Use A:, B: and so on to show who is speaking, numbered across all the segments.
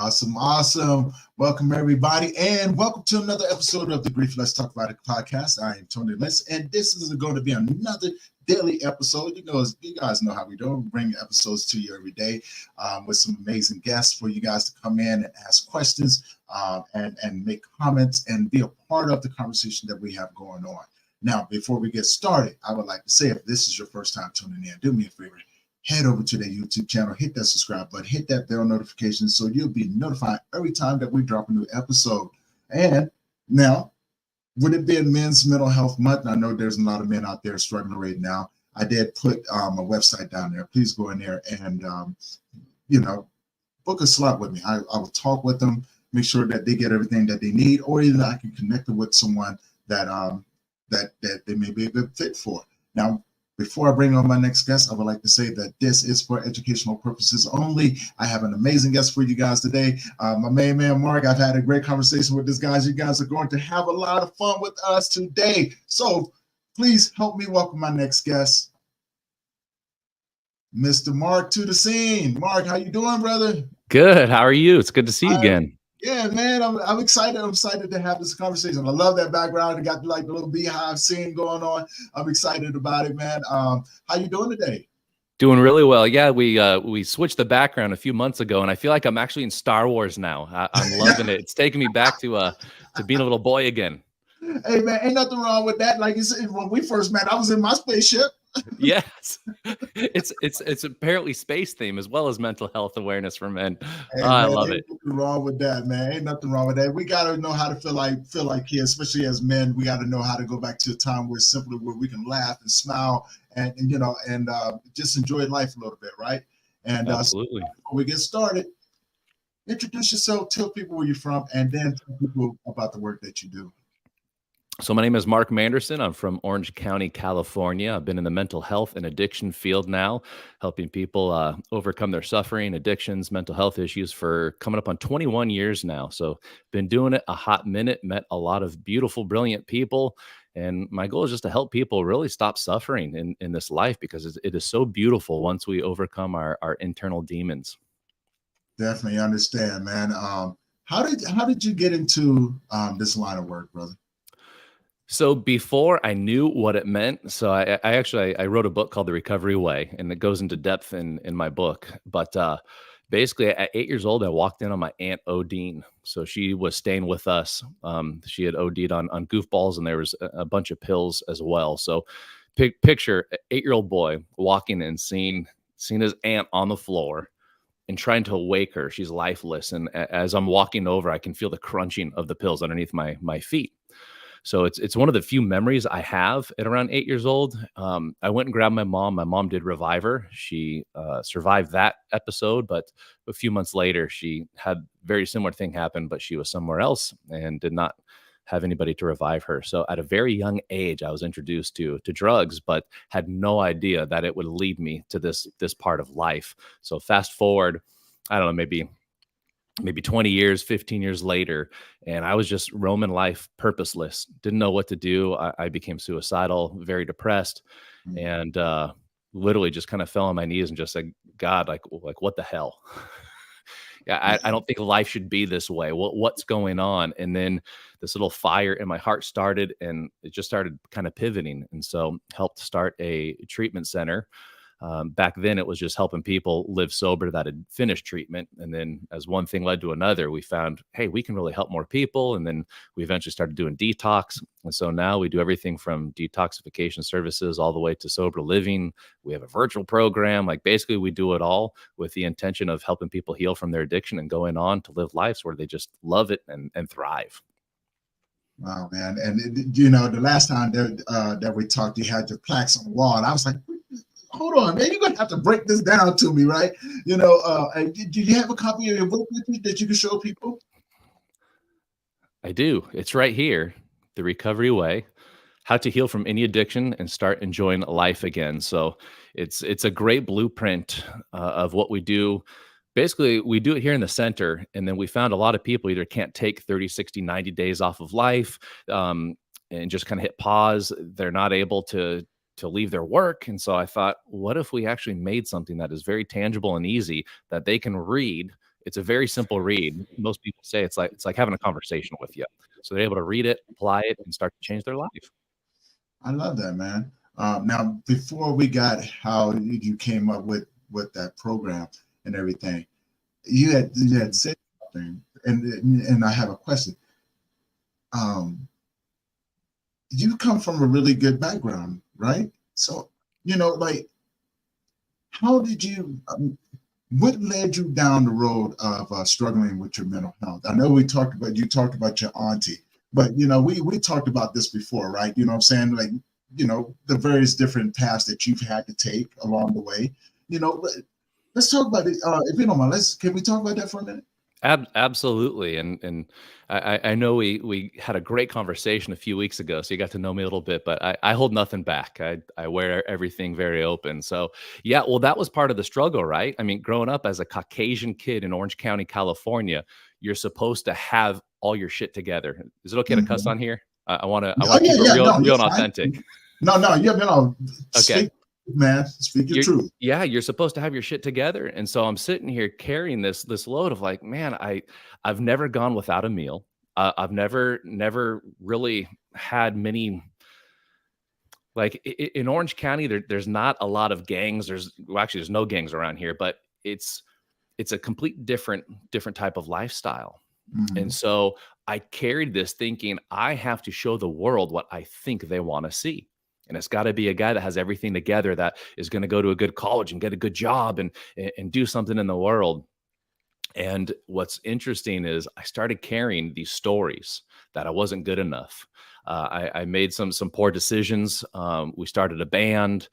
A: Awesome, awesome. Welcome, everybody, and welcome to another episode of the Grief Let's Talk About It podcast. I am Tony Lentz, and this is going to be another daily episode. You guys know how we do. We bring episodes to you every day with some amazing guests for you guys to come in and ask questions and make comments and be a part of the conversation that we have going on. Now, before we get started, I would like to say, if this is your first time tuning in, do me a favor. Head over to the YouTube channel, hit that subscribe button, hit that bell notification so you'll be notified every time that we drop a new episode. And now, with it being Men's Mental Health Month, I know there's a lot of men out there struggling right now. I did put a website down there. Please go in there and, book a slot with me. I will talk with them, make sure that they get everything that they need, or even I can connect them with someone that they may be a good fit for. Now, before I bring on my next guest, I would like to say that this is for educational purposes only. I have an amazing guest for you guys today. My main man, Mark, I've had a great conversation with this guy. You guys are going to have a lot of fun with us today. So please help me welcome my next guest, Mr. Mark to the scene. Mark, how you doing, brother?
B: Good. How are you? It's good to see you again.
A: Yeah, man, I'm excited. I'm excited to have this conversation. I love that background. I got like the little beehive scene going on. I'm excited about it, man. How you doing today?
B: Doing really well. Yeah, we switched the background a few months ago, and I feel like I'm actually in Star Wars now. I'm loving it. It's taking me back to being a little boy again.
A: Hey, man, ain't nothing wrong with that. Like you said, when we first met, I was in my spaceship.
B: Yes, it's apparently space theme as well as mental health awareness for men.
A: Hey,
B: I
A: man,
B: love it.
A: Ain't nothing wrong with that, man. Ain't nothing wrong with that. We gotta know how to feel like kids, especially as men. We gotta know how to go back to a time where we can laugh and smile and just enjoy life a little bit, right? And
B: absolutely.
A: So before we get started, introduce yourself, tell people where you're from, and then tell people about the work that you do.
B: So my name is Mark Manderson. I'm from Orange County, California. I've been in the mental health and addiction field now, helping people overcome their suffering, addictions, mental health issues for coming up on 21 years now. So been doing it a hot minute, met a lot of beautiful, brilliant people. And my goal is just to help people really stop suffering in this life, because it is so beautiful once we overcome our internal demons.
A: Definitely understand, man. How did you get into this line of work, brother?
B: So before I knew what it meant, so I wrote a book called The Recovery Way, and it goes into depth in my book. But basically, at 8 years old, I walked in on my Aunt Odine. So she was staying with us. She had OD'd on goofballs, and there was a bunch of pills as well. So picture an 8-year-old boy walking in, seeing his aunt on the floor and trying to wake her. She's lifeless. And as I'm walking over, I can feel the crunching of the pills underneath my feet. So it's one of the few memories I have at around 8 years old. I went and grabbed my mom. My mom did revive her. She survived that episode, but a few months later, she had a very similar thing happen, but she was somewhere else and did not have anybody to revive her. So at a very young age, I was introduced to drugs, but had no idea that it would lead me to this part of life. So fast forward, I don't know, maybe 20 years, 15 years later, and I was just roaming life purposeless. Didn't know what to do. I became suicidal, very depressed, and literally just kind of fell on my knees and just said, God, like what the hell? Yeah, I don't think life should be this way. What's going on? And then this little fire in my heart started, and it just started kind of pivoting. And so helped start a treatment center. Back then, it was just helping people live sober that had finished treatment. And then as one thing led to another, we found, hey, we can really help more people. And then we eventually started doing detox. And so now we do everything from detoxification services all the way to sober living. We have a virtual program. Like basically, we do it all with the intention of helping people heal from their addiction and going on to live lives where they just love it and thrive.
A: Wow, man. And the last time that we talked, you had your plaques on the wall. And I was like, hold on, man, you're going to have to break this down to me, right? Do you have a copy of your book with you that you can show people?
B: I do. It's right here, The Recovery Way, How to Heal from Any Addiction and Start Enjoying Life Again. So it's a great blueprint of what we do. Basically, we do it here in the center, and then we found a lot of people either can't take 30, 60, 90 days off of life and just kind of hit pause. They're not able to leave their work. And so I thought, what if we actually made something that is very tangible and easy that they can read It's a very simple read. Most people say it's like having a conversation with you. So they're able to read it, apply it, and start to change their life.
A: I love that, man. Now, before we got how you came up with that program and everything, you had said something, and I have a question. Um, you come from a really good background, right? So, like, how did you? What led you down the road of struggling with your mental health? I know you talked about your auntie, but we talked about this before, right? You know what I'm saying? Like, the various different paths that you've had to take along the way. Let's talk about it. If you don't mind, can we talk about that for a minute?
B: Absolutely, and I know we had a great conversation a few weeks ago, so you got to know me a little bit, but I hold nothing back. I wear everything very open. So yeah, well, that was part of the struggle, right? I mean, growing up as a Caucasian kid in Orange County, California, you're supposed to have all your shit together. Is it okay to cuss
A: Mhm.
B: on here? I want to
A: Oh, yeah,
B: keep it
A: yeah,
B: real
A: no,
B: real
A: you're
B: and
A: fine.
B: authentic.
A: No, yeah,
B: Okay.
A: speak, man, speak your truth.
B: Yeah, you're supposed to have your shit together. And so I'm sitting here carrying this load of like, man, I've never gone without a meal. I've never really had many like in Orange County. There's not a lot of gangs. There's no gangs around here, but it's a complete different type of lifestyle. And
A: Mhm.
B: so I carried this thinking I have to show the world what I think they want to see. And it's got to be a guy that has everything together, that is going to go to a good college and get a good job and do something in the world. And what's interesting is I started carrying these stories that I wasn't good enough. I made some poor decisions. We started a band.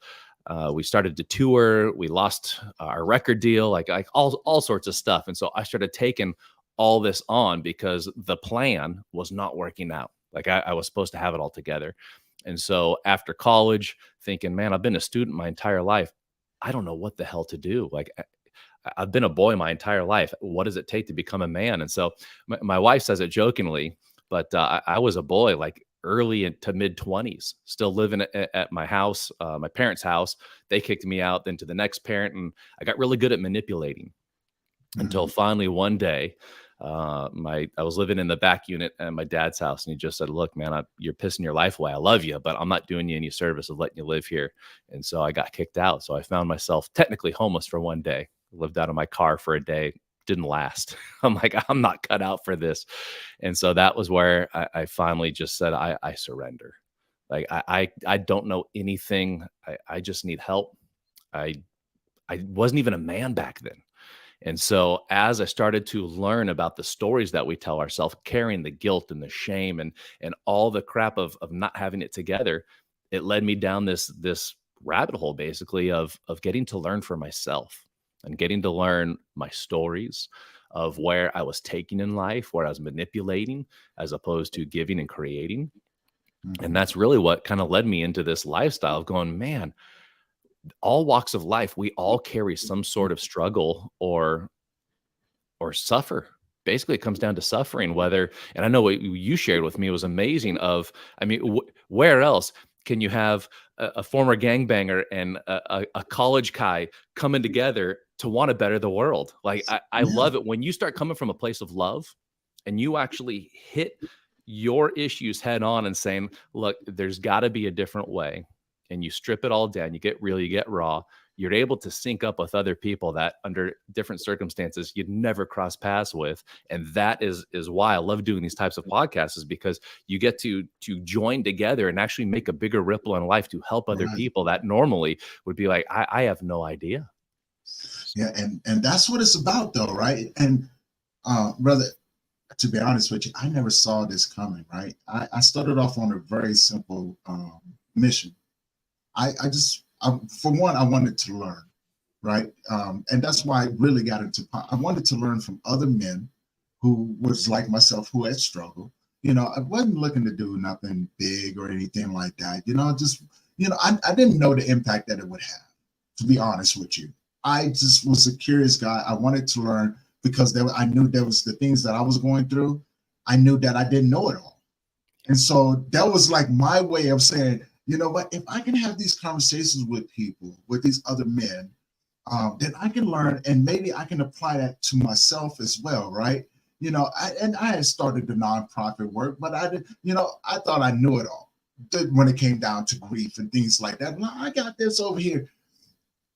B: We started to tour. We lost our record deal, like all sorts of stuff. And so I started taking all this on because the plan was not working out. Like I was supposed to have it all together. And so after college, thinking, man, I've been a student my entire life. I don't know what the hell to do. Like I've been a boy my entire life. What does it take to become a man? And so my wife says it jokingly, but I was a boy like early to mid 20s, still living at my house, my parents' house. They kicked me out, then to the next parent. And I got really good at manipulating until
A: Mhm.
B: finally one day, I was living in the back unit at my dad's house, and he just said, "Look, man, you're pissing your life away. I love you, but I'm not doing you any service of letting you live here." And so I got kicked out. So I found myself technically homeless for one day. Lived out of my car for a day. Didn't last. I'm like, I'm not cut out for this. And so that was where I finally just said, I surrender. Like I don't know anything. I just need help. I I wasn't even a man back then. And so as I started to learn about the stories that we tell ourselves, carrying the guilt and the shame and all the crap of not having it together, it led me down this rabbit hole basically of getting to learn for myself and getting to learn my stories of where I was taking in life, where I was manipulating as opposed to giving and creating. And
A: Mhm.
B: that's really what kind of led me into this lifestyle of going, man, all walks of life, we all carry some sort of struggle or suffer. Basically, it comes down to suffering, whether, and I know what you shared with me was amazing. Of, I mean, where else can you have a former gangbanger and a college guy coming together to want to better the world? Like, I
A: Yeah.
B: love it when you start coming from a place of love and you actually hit your issues head on and saying, look, there's got to be a different way. And you strip it all down, you get real, you get raw, you're able to sync up with other people that under different circumstances you'd never cross paths with. And that is why I love doing these types of podcasts, is because you get to join together and actually make a bigger ripple in life to help other
A: Right.
B: people that normally would be like, I have no idea.
A: Yeah, and that's what it's about, though, right? And brother, to be honest with you, I never saw this coming, right? I started off on a very simple mission. For one, I wanted to learn, right? And that's why I really got into. I wanted to learn from other men who was like myself, who had struggled. I wasn't looking to do nothing big or anything like that. Just I didn't know the impact that it would have. To be honest with you, I just was a curious guy. I wanted to learn because I knew there was the things that I was going through. I knew that I didn't know it all. And so that was like my way of saying, you know what, if I can have these conversations with people, with these other men, then I can learn, and maybe I can apply that to myself as well, right? I had started the nonprofit work, but I thought I knew it all when it came down to grief and things like that. Well, I got this over here.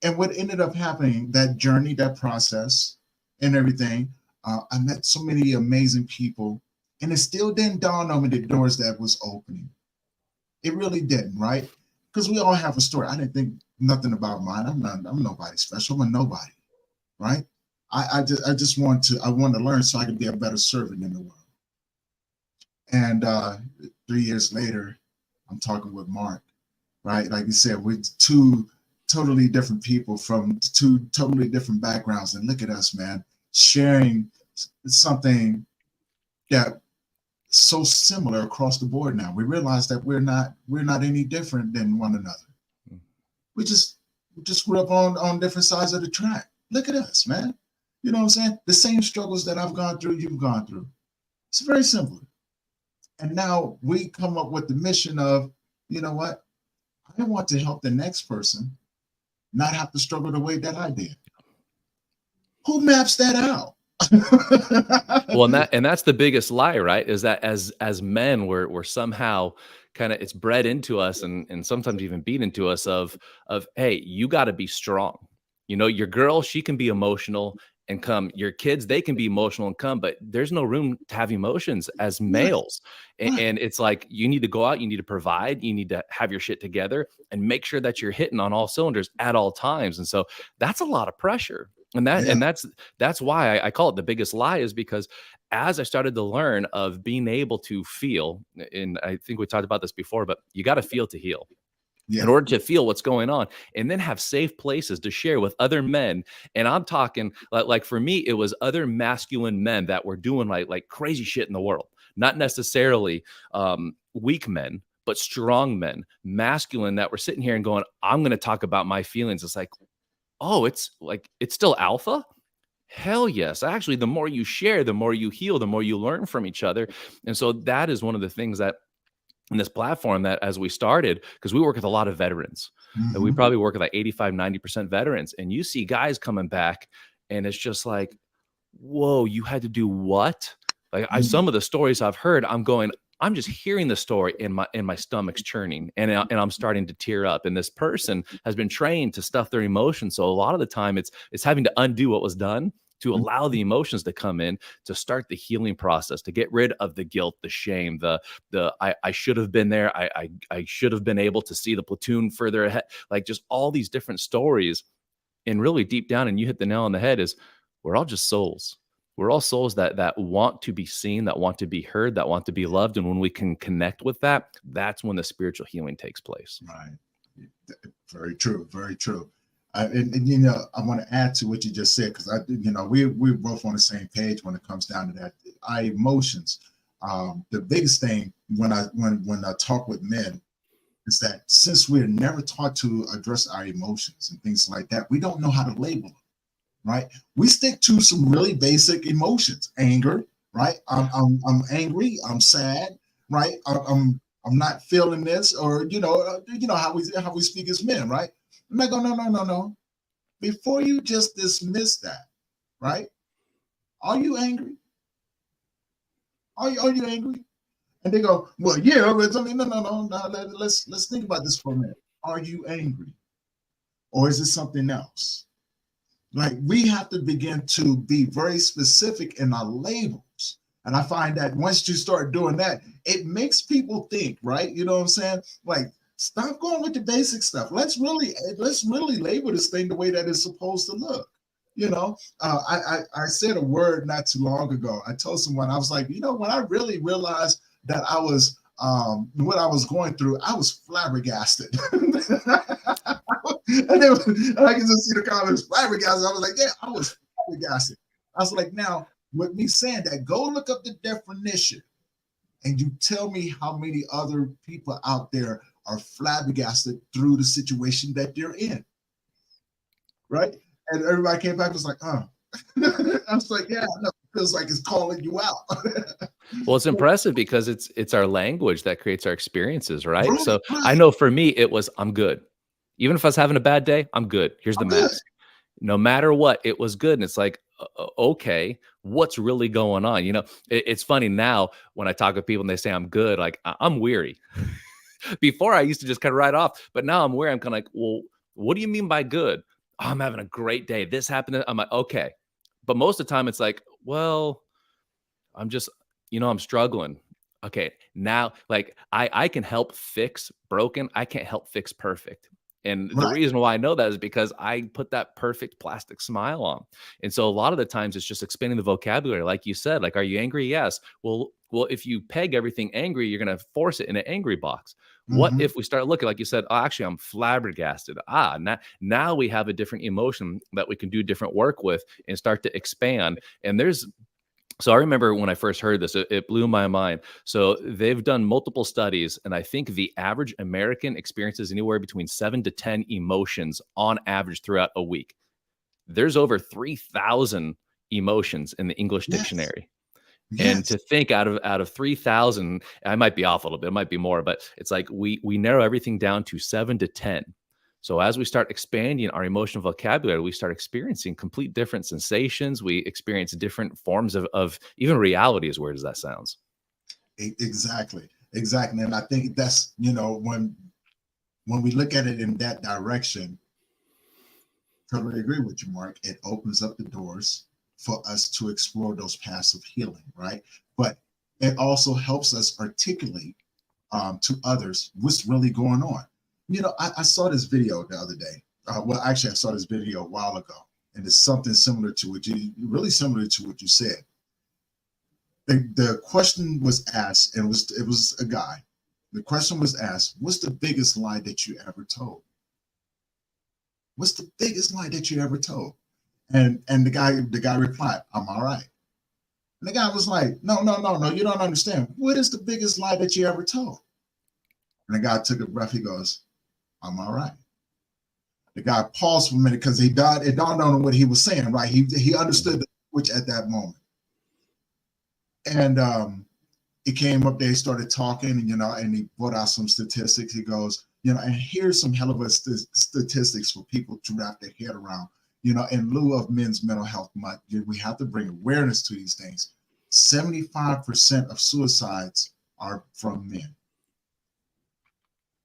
A: And what ended up happening, that journey, that process and everything, I met so many amazing people, and it still didn't dawn on me the doors that was opening. It really didn't, right? Because we all have a story. I didn't think nothing about mine. I'm nobody special. I'm a nobody, right? I want to learn so I can be a better servant in the world. And 3 years later, I'm talking with Mark, right? Like you said, we're two totally different people from two totally different backgrounds. And look at us, man, sharing something that so similar across the board now. We realize that we're not any different than one another. We just grew up on different sides of the track. Look at us, man. You know what I'm saying? The same struggles that I've gone through, you've gone through. It's very simple. And now we come up with the mission of, you know what? I want to help the next person not have to struggle the way that I did. Who maps that out?
B: Well, and that's the biggest lie, right? Is that as men, we're somehow kind of, it's bred into us, and sometimes even beat into us of hey, you got to be strong. Your girl, she can be emotional and come. Your kids, they can be emotional and come, but there's no room to have emotions as males. And it's like, you need to go out, you need to provide, you need to have your shit together and make sure that you're hitting on all cylinders at all times. And so that's a lot of pressure. And that's why I call it the biggest lie, is because as I started to learn of being able to feel, and I think we talked about this before, but you got to feel to heal. Yeah. In order to feel what's going on, and then have safe places to share with other men. And I'm talking like for me, it was other masculine men that were doing like crazy shit in the world, not necessarily weak men, but strong men, masculine, that were sitting here and going, I'm going to talk about my feelings. It's like, oh, it's still alpha. Hell yes. Actually, the more you share, the more you heal, the more you learn from each other. And so that is one of the things that in this platform, that as we started, because we work with a lot of veterans, and we probably work with like 85-90% veterans, and you see guys coming back and it's just like, whoa, you had to do what? Like some of the stories I've heard, I'm just hearing the story and my stomach's churning, and I'm starting to tear up. And this person has been trained to stuff their emotions, so a lot of the time it's having to undo what was done to allow the emotions to come in, to start the healing process, to get rid of the guilt, the shame, the I should have been there, I should have been able to see the platoon further ahead, like just all these different stories. And really deep down, and you hit the nail on the head, is we're all just souls. We're all souls that want to be seen, that want to be heard, that want to be loved. And when we can connect with that, that's when the spiritual healing takes place.
A: Right. Very true. Very true. And I want to add to what you just said, because we're both on the same page when it comes down to that. Our emotions. The biggest thing when I talk with men is that since we're never taught to address our emotions and things like that, we don't know how to label them. Right? We stick to some really basic emotions. Anger, right? I'm angry. I'm sad, right? I'm not feeling this, or how we speak as men, right? I'm like, no. Before you just dismiss that, right? Are you angry? Are you angry? And they go, well, yeah. No. Let's think about this for a minute. Are you angry, or is it something else? Like, we have to begin to be very specific in our labels. And I find that once you start doing that, it makes people think, right? You know what I'm saying? Like, stop going with the basic stuff. Let's really label this thing the way that it's supposed to look. I said a word not too long ago. I told someone, I was like, when I really realized that I was what I was going through, I was flabbergasted. And I can just see the comments, flabbergasted. I was like, yeah, I was flabbergasted. I was like, now, with me saying that, go look up the definition and you tell me how many other people out there are flabbergasted through the situation that they're in. Right? And everybody came back and was like, I was like, yeah, no, it feels like it's calling you out.
B: Well, it's impressive because it's our language that creates our experiences, right? So I know for me, it was, I'm good. Even if I was having a bad day, I'm good. Here's the mask. No matter what, it was good. And it's like, okay, what's really going on? It's funny now when I talk with people and they say I'm good, like I'm weary. Before I used to just kind of write off, but now I'm weary. I'm kind of like, well, what do you mean by good? Oh, I'm having a great day. This happened. I'm like, okay. But most of the time it's like, well, I'm just, I'm struggling. Okay. Now, like I can help fix broken. I can't help fix perfect. And the
A: Right.
B: reason why I know that is because I put that perfect plastic smile on. And so a lot of the times it's just expanding the vocabulary. Like you said, like, are you angry? Yes. Well, if you peg everything angry, you're going to force it in an angry box. What
A: Hmm.
B: if we start looking, like you said, oh, actually, I'm flabbergasted. Now we have a different emotion that we can do different work with and start to expand. And so I remember when I first heard this, it blew my mind. So they've done multiple studies, and I think the average American experiences anywhere between 7 to 10 emotions on average throughout a week. There's over 3,000 emotions in the English
A: Yes.
B: dictionary. And
A: Yes.
B: to think out of 3,000, I might be off a little bit, it might be more, but it's like we narrow everything down to 7 to 10. So as we start expanding our emotional vocabulary, we start experiencing complete different sensations. We experience different forms of even reality, as weird as that sounds.
A: Exactly. Exactly. And I think that's, when we look at it in that direction, totally agree with you, Mark. It opens up the doors for us to explore those paths of healing, right? But it also helps us articulate to others what's really going on. I saw this video the other day. Well, actually, I saw this video a while ago, and it's something similar to really similar to what you said. The question was asked, and it was a guy. The question was asked, "What's the biggest lie that you ever told? What's the biggest lie that you ever told?" And the guy replied, "I'm all right." And the guy was like, "No, no, no, no, you don't understand. What is the biggest lie that you ever told?" And the guy took a breath. He goes, "I'm all right." The guy paused for a minute because it dawned on him what he was saying, right? He understood the language at that moment. And he came up there, he started talking, and he brought out some statistics. He goes, and here's some hell of a statistics for people to wrap their head around. In lieu of Men's Mental Health Month, we have to bring awareness to these things. 75% of suicides are from men.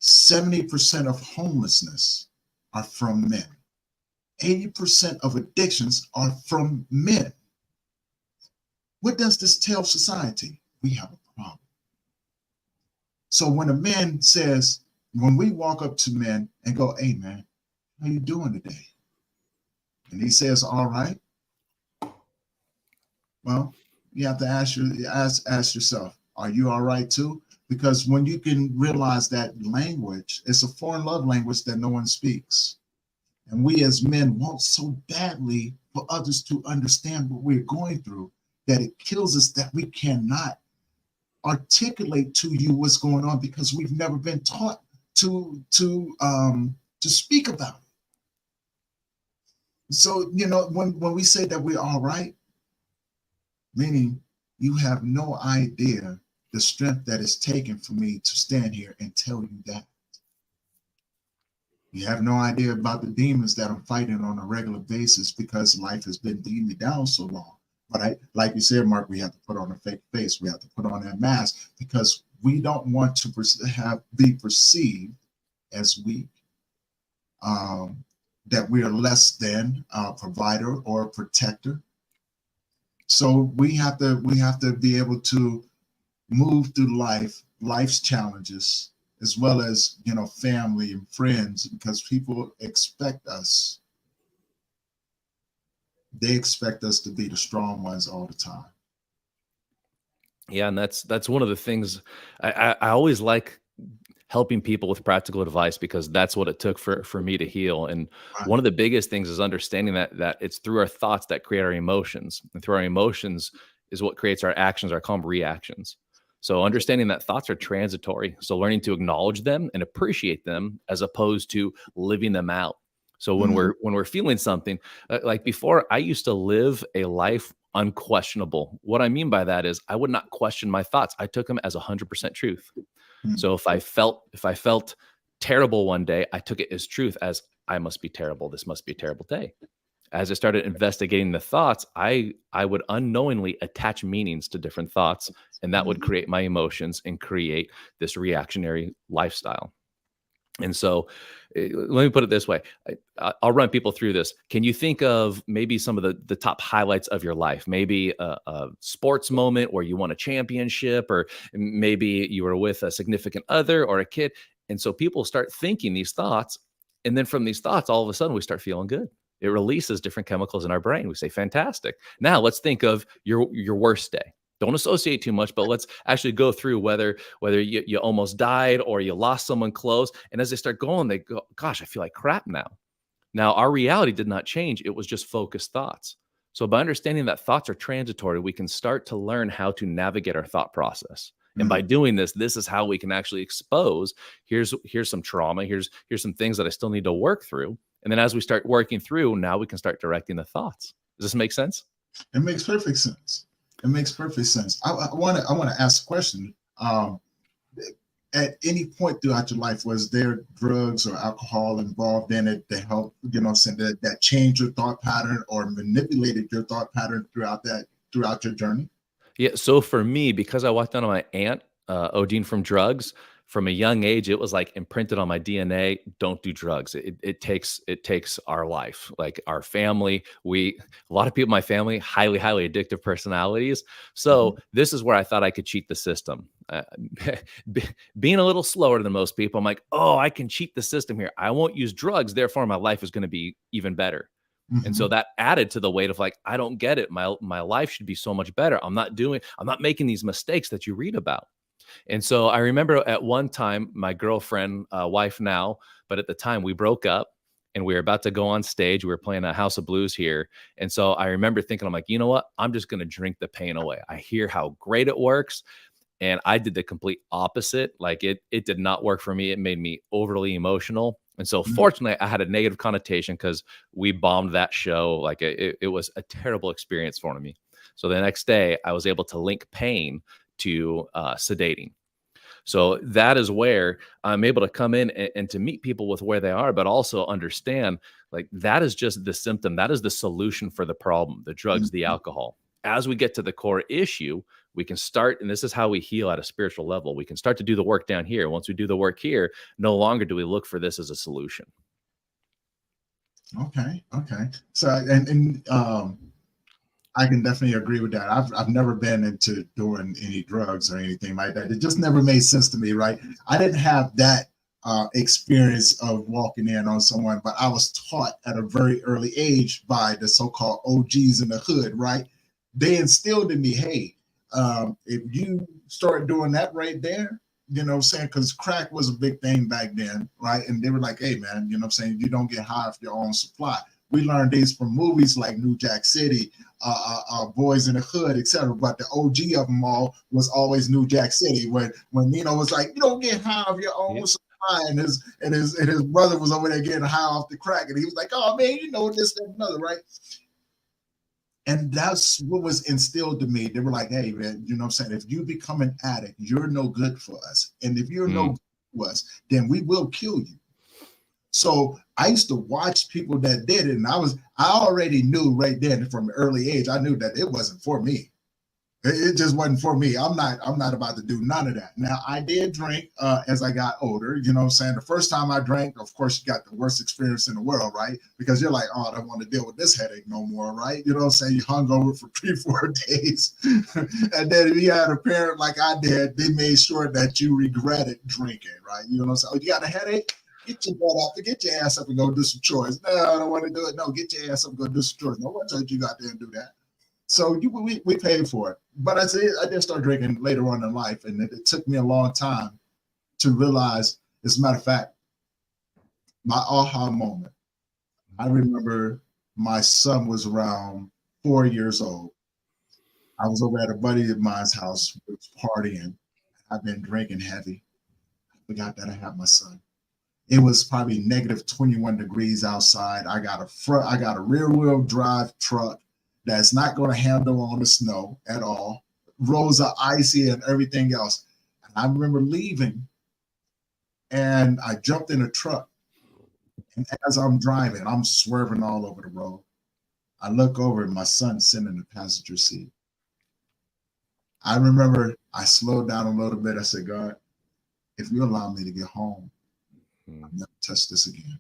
A: 70% of homelessness are from men. 80% of addictions are from men. What does this tell society? We have a problem. So when we walk up to men and go, "Hey man, how you doing today?" And he says, "All right." Well, you have to ask yourself, are you all right too? Because when you can realize that language, it's a foreign love language that no one speaks. And we as men want so badly for others to understand what we're going through that it kills us that we cannot articulate to you what's going on because we've never been taught to speak about it. So when we say that we're all right, meaning you have no idea the strength that it's taken for me to stand here and tell you that. You have no idea about the demons that I'm fighting on a regular basis because life has been beating me down so long. But like you said, Mark, we have to put on a fake face. We have to put on that mask because we don't want to be perceived as weak, that we are less than a provider or a protector. So we have to be able to move through life's challenges, as well as family and friends, because people expect us. They expect us to be the strong ones all the time.
B: Yeah, and that's one of the things I always like helping people with practical advice because that's what it took for me to heal. And
A: Right.
B: one of the biggest things is understanding that it's through our thoughts that create our emotions, and through our emotions is what creates our actions, our calm reactions. So understanding that thoughts are transitory, so learning to acknowledge them and appreciate them as opposed to living them out. So when
A: Mhm.
B: we're feeling something, like before, I used to live a life unquestionable. What I mean by that is I would not question my thoughts. I took them as 100% truth.
A: Mhm.
B: So if I felt terrible one day, I took it as truth, as I must be terrible. This must be a terrible day. As I started investigating the thoughts, I would unknowingly attach meanings to different thoughts, and that would
A: Mhm.
B: create my emotions and create this reactionary lifestyle. And so, let me put it this way. I'll run people through this. Can you think of maybe some of the top highlights of your life? Maybe a sports moment where you won a championship, or maybe you were with a significant other or a kid. And so people start thinking these thoughts, and then from these thoughts, all of a sudden we start feeling good. It releases different chemicals in our brain. We say, "Fantastic." Now let's think of your worst day. Don't associate too much, but let's actually go through whether you almost died or you lost someone close. And as they start going, they go, "Gosh, I feel like crap now." Now, our reality did not change. It was just focused thoughts. So by understanding that thoughts are transitory, we can start to learn how to navigate our thought process. And by
A: Mm.
B: doing this, this is how we can actually expose, here's some trauma, here's some things that I still need to work through. And then as we start working through, now we can start directing the thoughts. Does this make sense?
A: It makes perfect sense. It makes perfect sense. I want to ask a question. At any point throughout your life, was there drugs or alcohol involved in it to help, what I'm saying, that changed your thought pattern or manipulated your thought pattern throughout your journey?
B: Yeah. So for me, because I walked down on my aunt ODing from drugs from a young age, it was like imprinted on my DNA. Don't do drugs. It takes our life, like our family. A lot of people in my family, highly addictive personalities.
A: Mhm.
B: So this is where I thought I could cheat the system. Be- Being a little slower than most people, I'm like, oh, I can cheat the system here. I won't use drugs. Therefore, my life is going to be even better. And so
A: Mhm.
B: that added to the weight of like, I don't get it. My life should be so much better. I'm not making these mistakes that you read about. And so I remember at one time, my girlfriend, wife now, but at the time we broke up and we were about to go on stage. We were playing a House of Blues here. And so I remember thinking, I'm like, you know what? I'm just going to drink the pain away. I hear how great it works. And I did the complete opposite. Like it did not work for me. It made me overly emotional. And so
A: Mhm.
B: fortunately I had a negative connotation because we bombed that show. Like it was a terrible experience for me. So the next day I was able to link pain to sedating. So that is where I'm able to come in and to meet people with where they are, but also understand like that is just the symptom. That is the solution for the problem, the drugs, the
A: Mhm.
B: alcohol. As we get to the core issue, we can start, and this is how we heal at a spiritual level. We can start to do the work down here. Once we do the work here, no longer do we look for this as a solution.
A: Okay. Okay. So, I can definitely agree with that. I've never been into doing any drugs or anything like that. It just never made sense to me, right? I didn't have that experience of walking in on someone, but I was taught at a very early age by the so-called OGs in the hood, right? They instilled in me, hey, if you start doing that right there, what I'm saying? Because crack was a big thing back then, right? And they were like, hey, man, what I'm saying? You don't get high off your own supply. We learned these from movies like New Jack City, Boys in the Hood, etc. But the OG of them all was always New Jack City, when Nino was like, "You don't get high off your
B: Yeah.
A: own supply," and his brother was over there getting high off the crack, and he was like, "Oh man, this, that, and another, right?" And that's what was instilled to me. They were like, "Hey man, what I'm saying? If you become an addict, you're no good for us, and if you're no
B: Mm.
A: good for us, then we will kill you." So I used to watch people that did it, and I already knew right then from an early age. I knew that it wasn't for me. It just wasn't for me. I'm not about to do none of that. Now I did drink as I got older. What I'm saying? The first time I drank, of course, you got the worst experience in the world, right? Because you're like, oh, I don't want to deal with this headache no more, right? You know what I'm saying? You hung over for 3, 4 days. And then if you had a parent like I did, they made sure that you regretted drinking, right? You know what I'm saying? Oh, you got a headache? Get your butt up, get your ass up and go do some chores. No, I don't want to do it. No, get your ass up and go do some chores. No one told you got there and do that. So we paid for it. But I did start drinking later on in life, and it took me a long time to realize. As a matter of fact, my aha moment. I remember my son was around 4 years old. I was over at a buddy of mine's house, we was partying. I've been drinking heavy. I forgot that I had my son. It was probably negative 21 degrees outside. I got a rear wheel drive truck that's not going to handle on the snow at all. Roads are icy and everything else. And I remember leaving and I jumped in a truck. And as I'm driving, I'm swerving all over the road. I look over and my son's sitting in the passenger seat. I remember I slowed down a little bit. I said, God, if you allow me to get home, I'll never touch this again.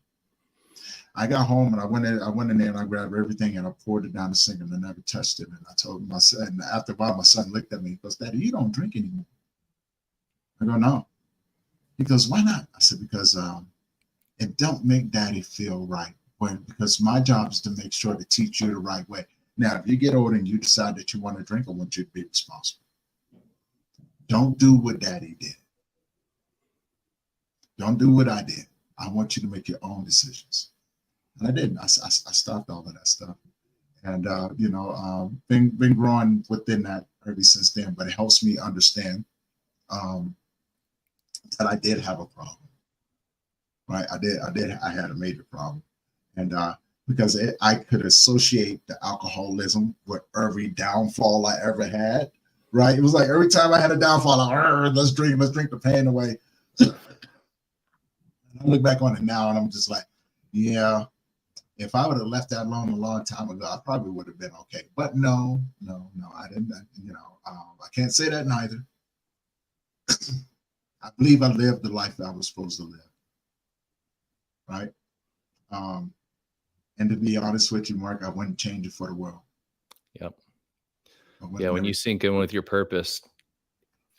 A: I got home and I went in there and I grabbed everything and I poured it down the sink and I never touched it. And I told my son, and after a while, my son looked at me. He goes, Daddy, you don't drink anymore. I go, no. He goes, why not? I said, because it don't make Daddy feel right. Because my job is to make sure to teach you the right way. Now, if you get older and you decide that you want to drink, I want you to be responsible. Don't do what Daddy did. Don't do what I did. I want you to make your own decisions. And I didn't. I stopped all of that stuff. And, been growing within that ever since then. But it helps me understand that I did have a problem. Right? I had a major problem. And because I could associate the alcoholism with every downfall I ever had. Right? It was like every time I had a downfall, let's drink the pain away. I look back on it now and I'm just like, yeah, if I would have left that alone a long time ago, I probably would have been okay. But no, I didn't, I can't say that neither. I believe I lived the life that I was supposed to live. Right? And to be honest with you, Mark, I wouldn't change it for the world.
B: Yep. Yeah, when you sink in with your purpose,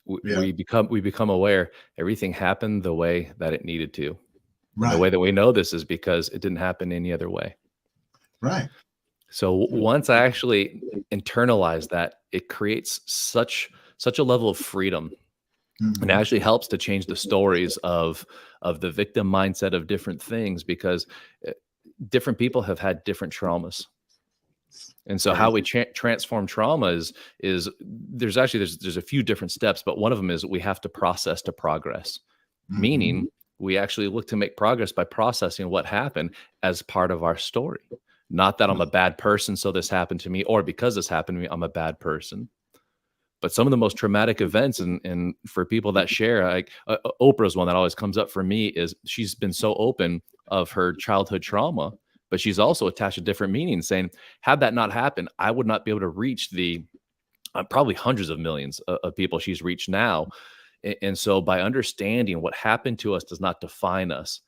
B: we become aware everything happened the way that it needed to. Right. The way that we know this is because it didn't happen any other way.
A: Right.
B: So once I actually internalize that, it creates such a level of freedom. Mm-hmm. And it actually helps to change the stories of the victim mindset of different things, because different people have had different traumas. And so how we transform trauma is there's a few different steps, but one of them is we have to process to progress, meaning we actually look to make progress by processing what happened as part of our story. Not that I'm a bad person, so this happened to me, or because this happened to me, I'm a bad person. But some of the most traumatic events, and for people that share, like Oprah's one that always comes up for me, is she's been so open of her childhood trauma, but she's also attached a different meaning, saying, had that not happened, I would not be able to reach the probably hundreds of millions of people she's reached now. And so by understanding what happened to us does not define us,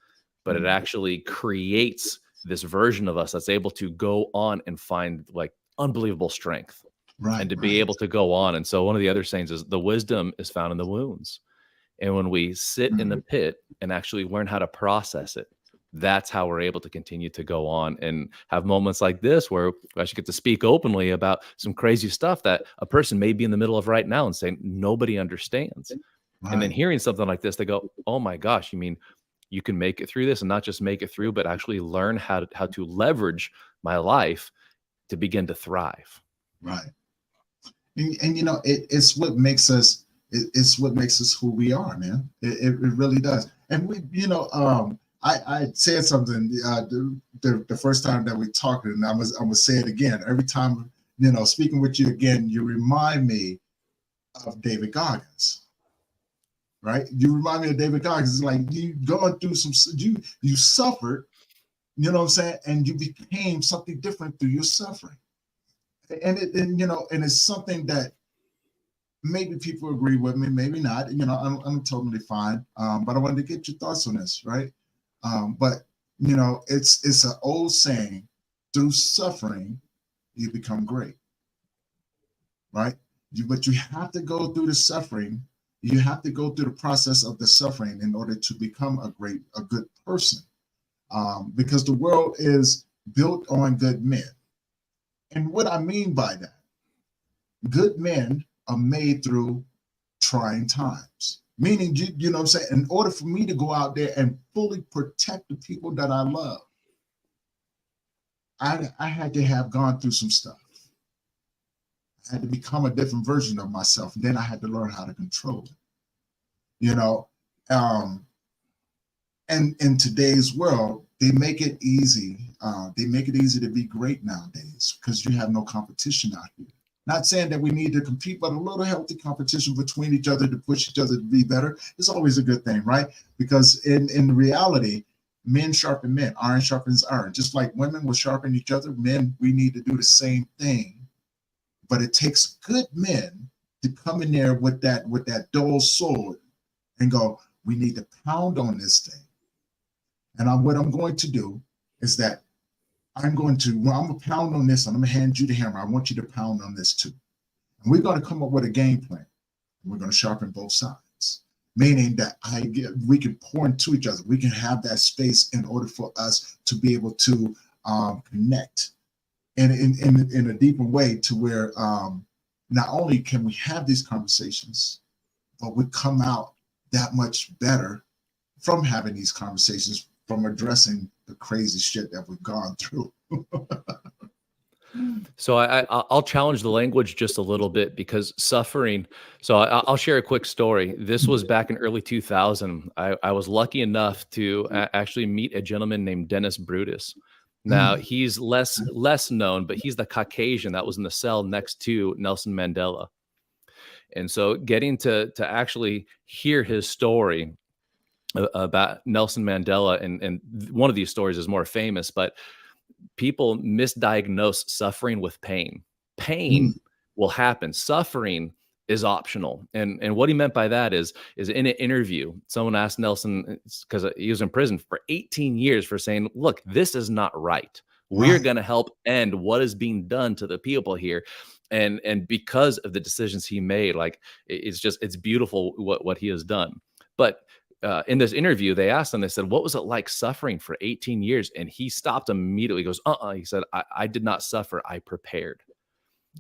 B: but it actually creates this version of us that's able to go on and find like unbelievable strength. Right, and to be able to go on. And so one of the other sayings is the wisdom is found in the wounds. And when we sit in the pit and actually learn how to process it, that's how we're able to continue to go on and have moments like this where we actually get to speak openly about some crazy stuff that a person may be in the middle of right now and saying nobody understands. Right. And then hearing something like this, they go, oh my gosh, you mean you can make it through this, and not just make it through, but actually learn how to leverage my life to begin to thrive.
A: Right. And it's what makes us. It's what makes us who we are, man. It really does. And we, I said something the first time that we talked, and I'm gonna say it again. Every time, speaking with you again, you remind me of David Goggins. Right? You remind me of David Goggins. It's like you going through you suffered, you know what I'm saying, and you became something different through your suffering. And it's something that maybe people agree with me, maybe not. I'm totally fine. But I wanted to get your thoughts on this, right? But it's an old saying: through suffering, you become great, right? But you have to go through the suffering. You have to go through the process of the suffering in order to become a good person, because the world is built on good men. And what I mean by that, good men are made through trying times. Meaning, you know what I'm saying? In order for me to go out there and fully protect the people that I love, I had to have gone through some stuff. I had to become a different version of myself. And then I had to learn how to control it. And in today's world, they make it easy. They make it easy to be great nowadays because you have no competition out here. Not saying that we need to compete, but a little healthy competition between each other to push each other to be better is always a good thing, right? Because in reality, Men sharpen men, iron sharpens iron. Just like women will sharpen each other, men, we need to do the same thing. But it takes good men to come in there with that dull sword and go, we need to pound on this thing. And what I'm going to do is that I'm going to pound on this, and I'm going to hand you the hammer. I want you to pound on this too. And we're going to come up with a game plan. We're going to sharpen both sides, meaning that we can pour into each other. We can have that space in order for us to be able to connect in a deeper way, to where not only can we have these conversations, but we come out that much better from having these conversations, from addressing the crazy shit that we've gone through.
B: So I'll challenge the language just a little bit, because suffering. So I'll share a quick story. This was back in early 2000. I was lucky enough to actually meet a gentleman named Dennis Brutus. Now he's less known, but he's the Caucasian that was in the cell next to Nelson Mandela. And so getting to actually hear his story about Nelson Mandela, and one of these stories is more famous, but people misdiagnose suffering with pain. Pain will happen. Suffering is optional. And what he meant by that is in an interview, someone asked Nelson, because he was in prison for 18 years, for saying, look, this is not right. We're going to help end what is being done to the people here. And because of the decisions he made, like, it's beautiful what he has done. But in this interview, they asked him, they said, what was it like suffering for 18 years? And he stopped immediately. He goes, he said, I did not suffer. I prepared.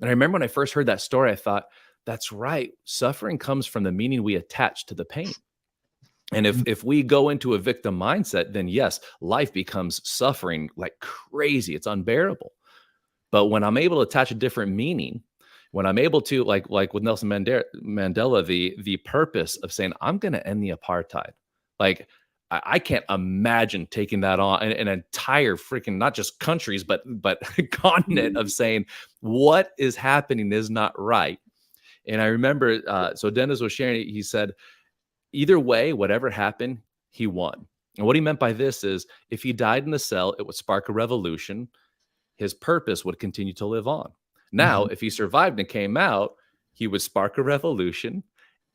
B: And I remember when I first heard that story, I thought, that's right. Suffering comes from the meaning we attach to the pain. And if we go into a victim mindset, then yes, life becomes suffering like crazy. It's unbearable. But when I'm able to attach a different meaning, when I'm able to, like with Nelson Mandela, the purpose of saying, I'm going to end the apartheid. Like, I can't imagine taking that on an entire freaking, not just countries, but continent, of saying what is happening is not right. And I remember, so Dennis was sharing, he said, either way, whatever happened, he won. And what he meant by this is, if he died in the cell, it would spark a revolution. His purpose would continue to live on. Now, if he survived and came out, he would spark a revolution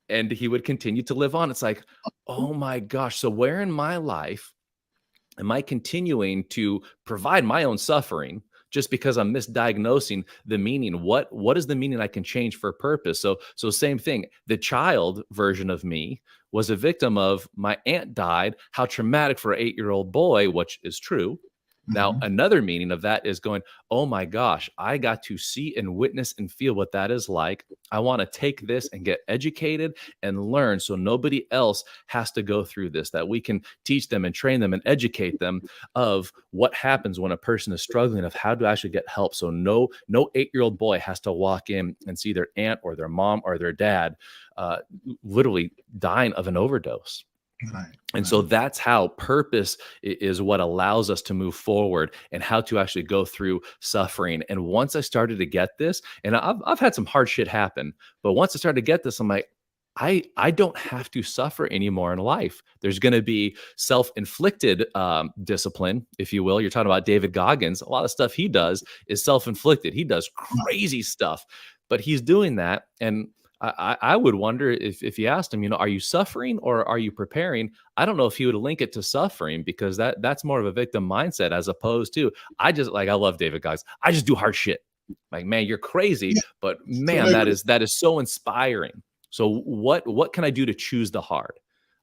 B: and he would continue to live on. It's like, oh my gosh. So where in my life am I continuing to provide my own suffering just because I'm misdiagnosing the meaning? What is the meaning I can change for purpose? So same thing. The child version of me was a victim of, my aunt died. How traumatic for an 8-year-old boy, which is true. Now, another meaning of that is going, oh my gosh, I got to see and witness and feel what that is like. I want to take this and get educated and learn, so nobody else has to go through this, that we can teach them and train them and educate them of what happens when a person is struggling, of how to actually get help. So no 8-year-old boy has to walk in and see their aunt or their mom or their dad literally dying of an overdose.
A: Right.
B: And so that's how purpose is what allows us to move forward, and how to actually go through suffering. And once I started to get this, and I've had some hard shit happen, but once I started to get this, I'm like, I don't have to suffer anymore in life. There's going to be self-inflicted discipline, if you will. You're talking about David Goggins. A lot of stuff he does is self-inflicted. He does crazy stuff, but he's doing that. And I would wonder if you asked him, are you suffering or are you preparing? I don't know if he would link it to suffering, because that's more of a victim mindset, as opposed to, I love David Goggins. I just do hard shit. Like, man, you're crazy, but man, that is so inspiring. So what can I do to choose the hard?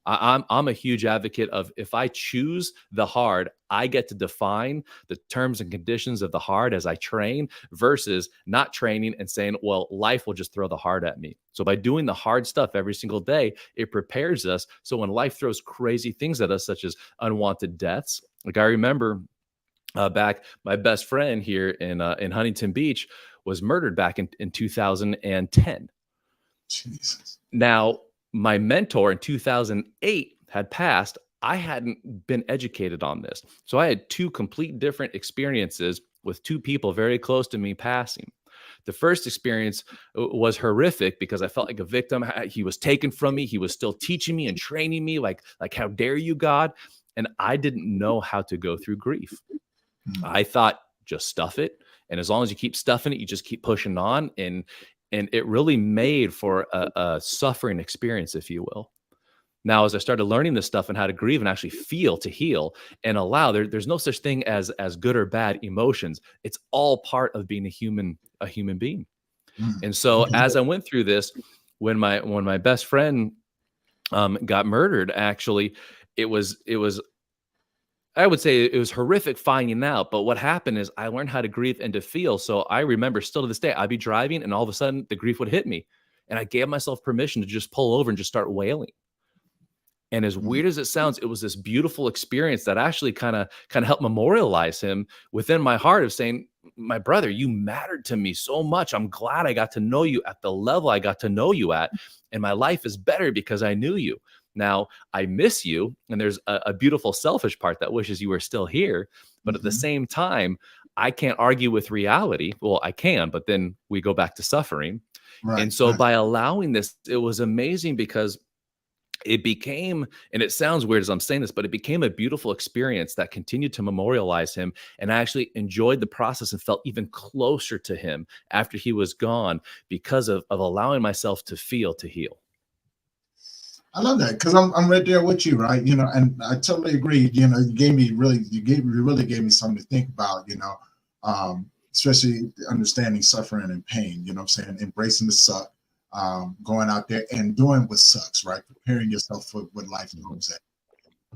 B: I'm a huge advocate of, if I choose the hard, I get to define the terms and conditions of the hard as I train, versus not training and saying, well, life will just throw the hard at me. So by doing the hard stuff every single day, it prepares us. So when life throws crazy things at us, such as unwanted deaths, like I remember back, my best friend here in Huntington Beach was murdered back in 2010.
A: Jesus.
B: Now, my mentor in 2008 had passed. I hadn't been educated on this. So I had two complete different experiences with two people very close to me passing. The first experience was horrific, because I felt like a victim. He was taken from me. He was still teaching me and training me, like how dare you, God? and I didn't know how to go through grief.
A: Mm.
B: I thought just stuff it, and as long as you keep stuffing it, you just keep pushing on, and it really made for a suffering experience, if you will. Now, as I started learning this stuff and how to grieve and actually feel to heal and allow, there's no such thing as good or bad emotions. It's all part of being a human being.
A: Mm.
B: And so
A: Okay.
B: as I went through this, when my best friend got murdered, actually, it was I would say it was horrific finding out. But what happened is I learned how to grieve and to feel. So I remember still to this day, I'd be driving and all of a sudden the grief would hit me. And I gave myself permission to just pull over and just start wailing. And as
A: Mm.
B: weird as it sounds, it was this beautiful experience that actually kind of helped memorialize him within my heart of saying, my brother, you mattered to me so much. I'm glad I got to know you at the level I got to know you at. And my life is better because I knew you. Now, I miss you. And there's a beautiful selfish part that wishes you were still here. But at the
A: Mhm.
B: same time, I can't argue with reality. Well, I can, but then we go back to suffering.
A: Right.
B: And so
A: Right.
B: by allowing this, it was amazing because it became, and it sounds weird as I'm saying this, but it became a beautiful experience that continued to memorialize him. And I actually enjoyed the process and felt even closer to him after he was gone because of allowing myself to feel to heal.
A: I love that because I'm right there with you, right? You know, and I totally agree. You know, you really gave me something to think about. You know, especially understanding suffering and pain. You know, what I'm saying embracing the suck, going out there and doing what sucks, right? Preparing yourself for what life throws at.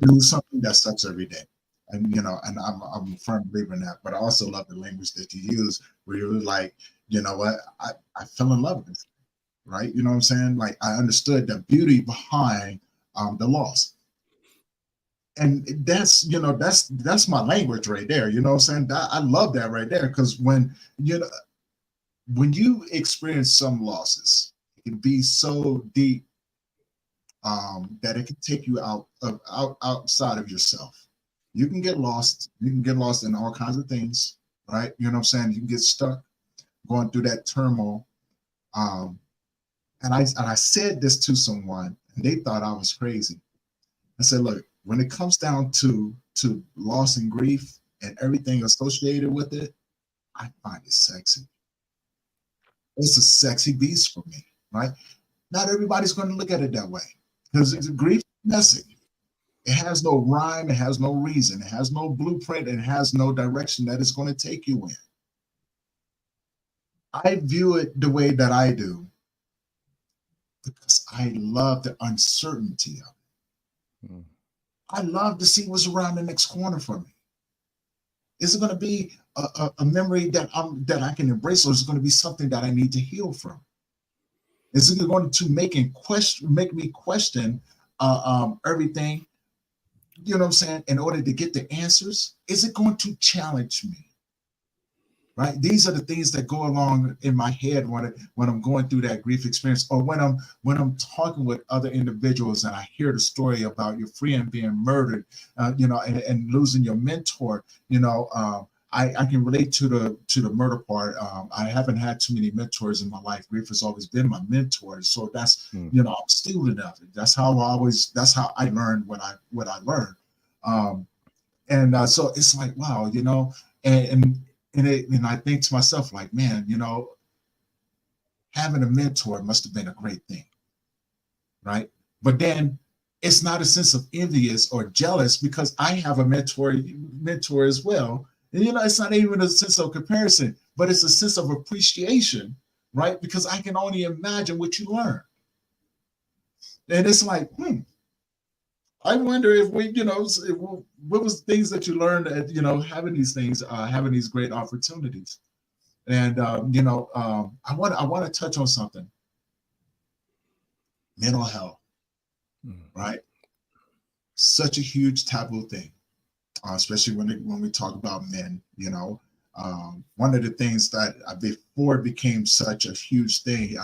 A: Do something that sucks every day, and you know, and I'm a firm believer in that. But I also love the language that you use, where you're like, you know what, I fell in love with this, right? You know what I'm saying? Like I understood the beauty behind the loss. And that's, you know, that's my language right there. You know what I'm saying? I love that right there because you know when you experience some losses, it can be so deep that it can take you outside of yourself. You can get lost. You can get lost in all kinds of things, right? You know what I'm saying? You can get stuck going through that turmoil. Um, and I said this to someone, and they thought I was crazy. I said, look, when it comes down to loss and grief and everything associated with it, I find it sexy. It's a sexy beast for me, right? Not everybody's going to look at it that way because grief is messy. It has no rhyme, it has no reason, it has no blueprint, and it has no direction that it's going to take you in. I view it the way that I do because I love the uncertainty of it.
B: Mm.
A: I love to see what's around the next corner for me. Is it going to be a memory that I can embrace, or is it going to be something that I need to heal from? Is it going to make me question everything? You know what I'm saying? In order to get the answers, is it going to challenge me? Right? These are the things that go along in my head when I'm going through that grief experience, or when I'm talking with other individuals and I hear the story about your friend being murdered, you know, and losing your mentor. You know, I can relate to the murder part. I haven't had too many mentors in my life. Grief has always been my mentor, so that's you know, I'm student of it. That's how I learned what I learned, so it's like, wow, you know, and I think to myself, like, man, you know, having a mentor must have been a great thing, right? But then it's not a sense of envious or jealous because I have a mentor as well. And you know, it's not even a sense of comparison, but it's a sense of appreciation, right? Because I can only imagine what you learn. And it's like, I wonder if we, you know, what was things that you learned at, you know, having these things, having these great opportunities. And you know, I want to touch on something. Mental health, right? Such a huge taboo thing, especially when we talk about men. You know, one of the things that before it became such a huge thing,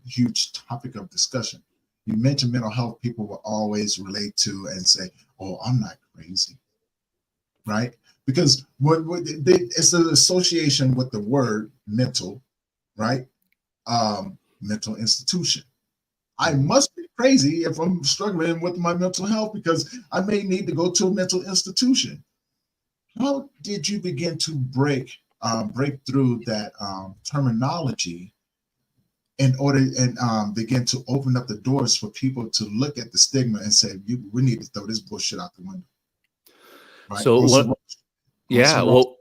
A: huge topic of discussion. You mentioned mental health, people will always relate to and say, "Oh, I'm not crazy," right? Because it's an association with the word mental, right? Mental institution. I must be crazy if I'm struggling with my mental health because I may need to go to a mental institution. How did you begin to break through that terminology in order and begin to open up the doors for people to look at the stigma and say, we need to throw this bullshit out the window. Right?
B: So what? Yeah. Well,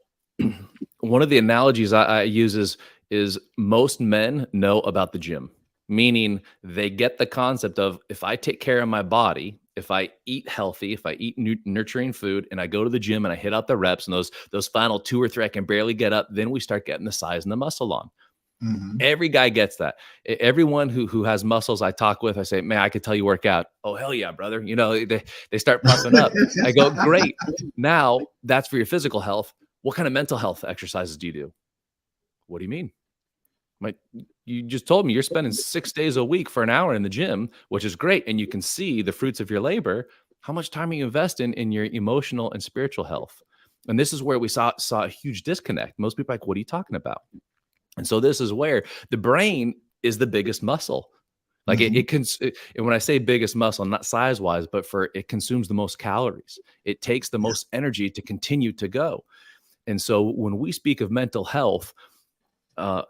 B: one of the analogies I use is most men know about the gym, meaning they get the concept of if I take care of my body, if I eat healthy, if I eat nurturing food, and I go to the gym and I hit out the reps and those final 2 or 3 I can barely get up, then we start getting the size and the muscle on. Mm-hmm. Every guy gets that. Everyone who has muscles I talk with, I say, man, I could tell you work out. Oh, hell yeah, brother. You know, they start puffing up. I go, great. Now that's for your physical health. What kind of mental health exercises do you do? What do you mean? You just told me you're spending 6 days a week for an hour in the gym, which is great. And you can see the fruits of your labor. How much time are you investing in your emotional and spiritual health? And this is where we saw a huge disconnect. Most people are like, what are you talking about? And so this is where the brain is the biggest muscle. Like and when I say biggest muscle, not size wise, but it consumes the most calories. It takes the most energy to continue to go. And so when we speak of mental health, a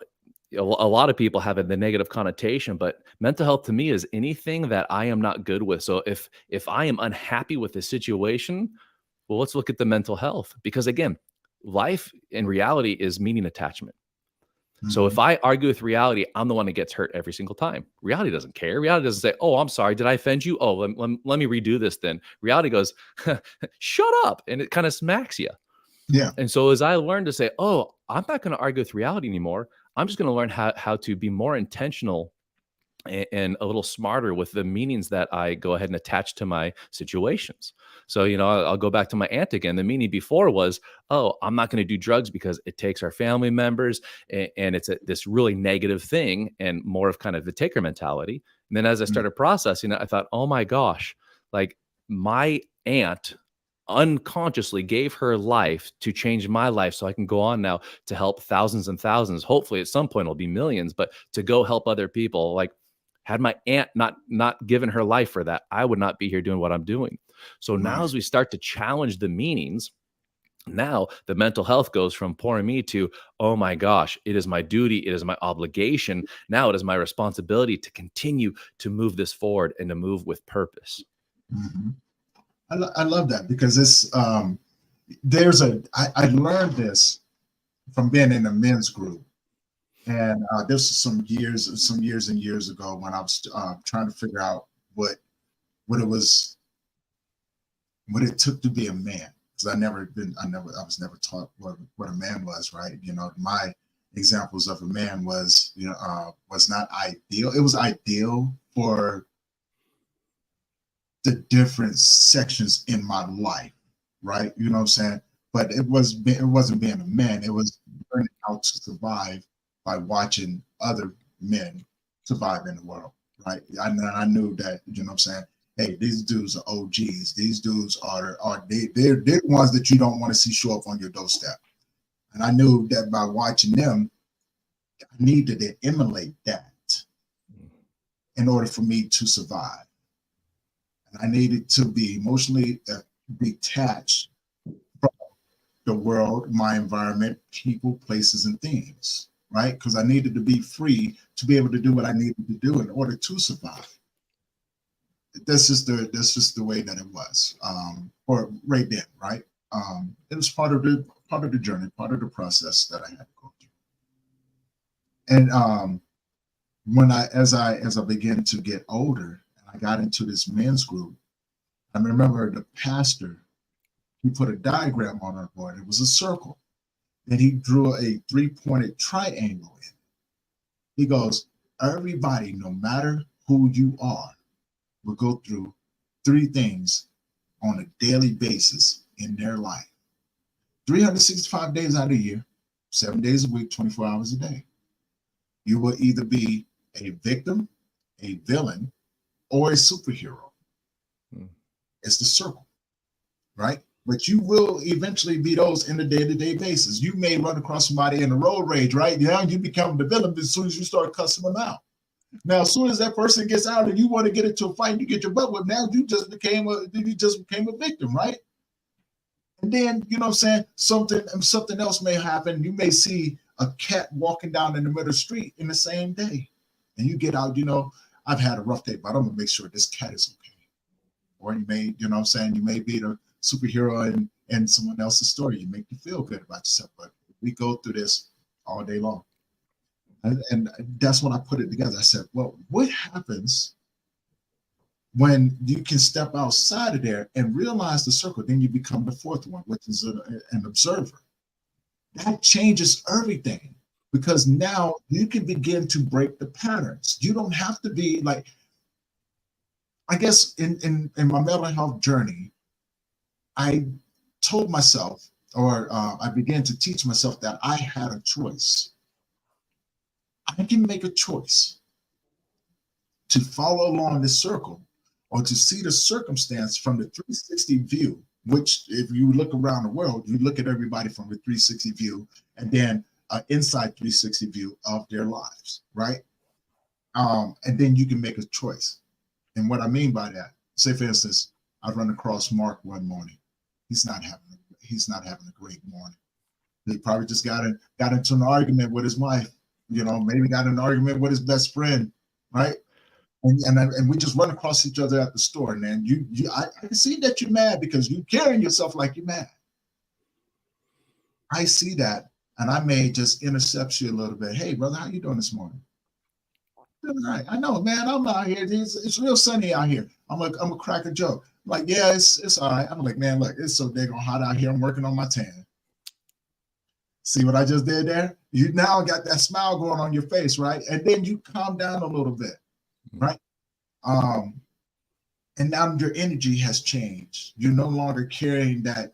B: lot of people have the negative connotation, but mental health to me is anything that I am not good with. So if I am unhappy with the situation, well, let's look at the mental health, because again, life in reality is meaning attachment. So if I argue with reality, I'm the one that gets hurt every single time. Reality doesn't care. Reality doesn't say, oh, I'm sorry. Did I offend you? Oh, let me redo this then. Reality goes, shut up. And it kind of smacks you.
A: Yeah.
B: And so as I learned to say, oh, I'm not going to argue with reality anymore. I'm just going to learn how to be more intentional and a little smarter with the meanings that I go ahead and attach to my situations. So, I'll go back to my aunt again. The meaning before was, oh, I'm not going to do drugs because it takes our family members and it's this really negative thing, and more of kind of the taker mentality. And then as I started processing it, I thought, oh my gosh, like my aunt unconsciously gave her life to change my life so I can go on now to help thousands and thousands. Hopefully at some point it'll be millions, but to go help other people. Like, had my aunt not given her life for that, I would not be here doing what I'm doing. So now as we start to challenge the meanings, now the mental health goes from poor me to, oh my gosh, it is my duty. It is my obligation. Now it is my responsibility to continue to move this forward and to move with purpose.
A: Mm-hmm. I love that, because it's I learned this from being in a men's group. And this is some years and years ago when I was trying to figure out what it took to be a man, because I was never taught what a man was, right? My examples of a man was not ideal. It was ideal for the different sections in my life, right? You know what I'm saying? But it wasn't being a man. It was learning how to survive by watching other men survive in the world, right? I knew that, you know what I'm saying? Hey, these dudes are OGs. These dudes they're the ones that you don't want to see show up on your doorstep. And I knew that by watching them, I needed to emulate that in order for me to survive. And I needed to be emotionally detached from the world, my environment, people, places, and things. Right? Because I needed to be free to be able to do what I needed to do in order to survive. That's just the way that it was, or right then, right? It was part of the journey, part of the process that I had to go through. And as I began to get older and I got into this men's group, I remember the pastor, he put a diagram on our board. It was a circle. And he drew a 3-pointed triangle in it. He goes, everybody, no matter who you are, will go through 3 things on a daily basis in their life. 365 days out of the year, 7 days a week, 24 hours a day. You will either be a victim, a villain, or a superhero. It's the circle, right? But you will eventually be those in a day-to-day basis. You may run across somebody in a road rage, right? Yeah, you become the villain as soon as you start cussing them out. Now, as soon as that person gets out and you want to get into a fight, you get your butt whipped. Now you just became a victim, right? And then, you know what I'm saying, something else may happen. You may see a cat walking down in the middle of the street in the same day. And you get out, I've had a rough day, but I'm gonna make sure this cat is okay. Or you may, you know what I'm saying, you may be the superhero in someone else's story. You make you feel good about yourself. But we go through this all day long. And that's when I put it together. I said, well, what happens when you can step outside of there and realize the circle? Then you become the fourth one, which is an observer. That changes everything, because now you can begin to break the patterns. You don't have to be like, I guess in my mental health journey, I told myself, or I began to teach myself that I had a choice. I can make a choice to follow along this circle, or to see the circumstance from the 360 view, which if you look around the world, you look at everybody from the 360 view, and then inside 360 view of their lives, right? And then you can make a choice. And what I mean by that, say for instance, I run across Mark one morning. He's not having a great morning. He probably just got into an argument with his wife. Maybe got in an argument with his best friend, right? And we just run across each other at the store, and then I can see that you're mad because you're carrying yourself like you're mad. I see that, and I may just intercept you a little bit. Hey, brother, how you doing this morning? All right. I know, man. I'm out here. It's real sunny out here. I'm a crack a joke. I'm like, yeah, it's all right. I'm like, man, look, it's so daggone hot out here. I'm working on my tan. See what I just did there? You now got that smile going on your face, right? And then you calm down a little bit, right? And now your energy has changed. You're no longer carrying that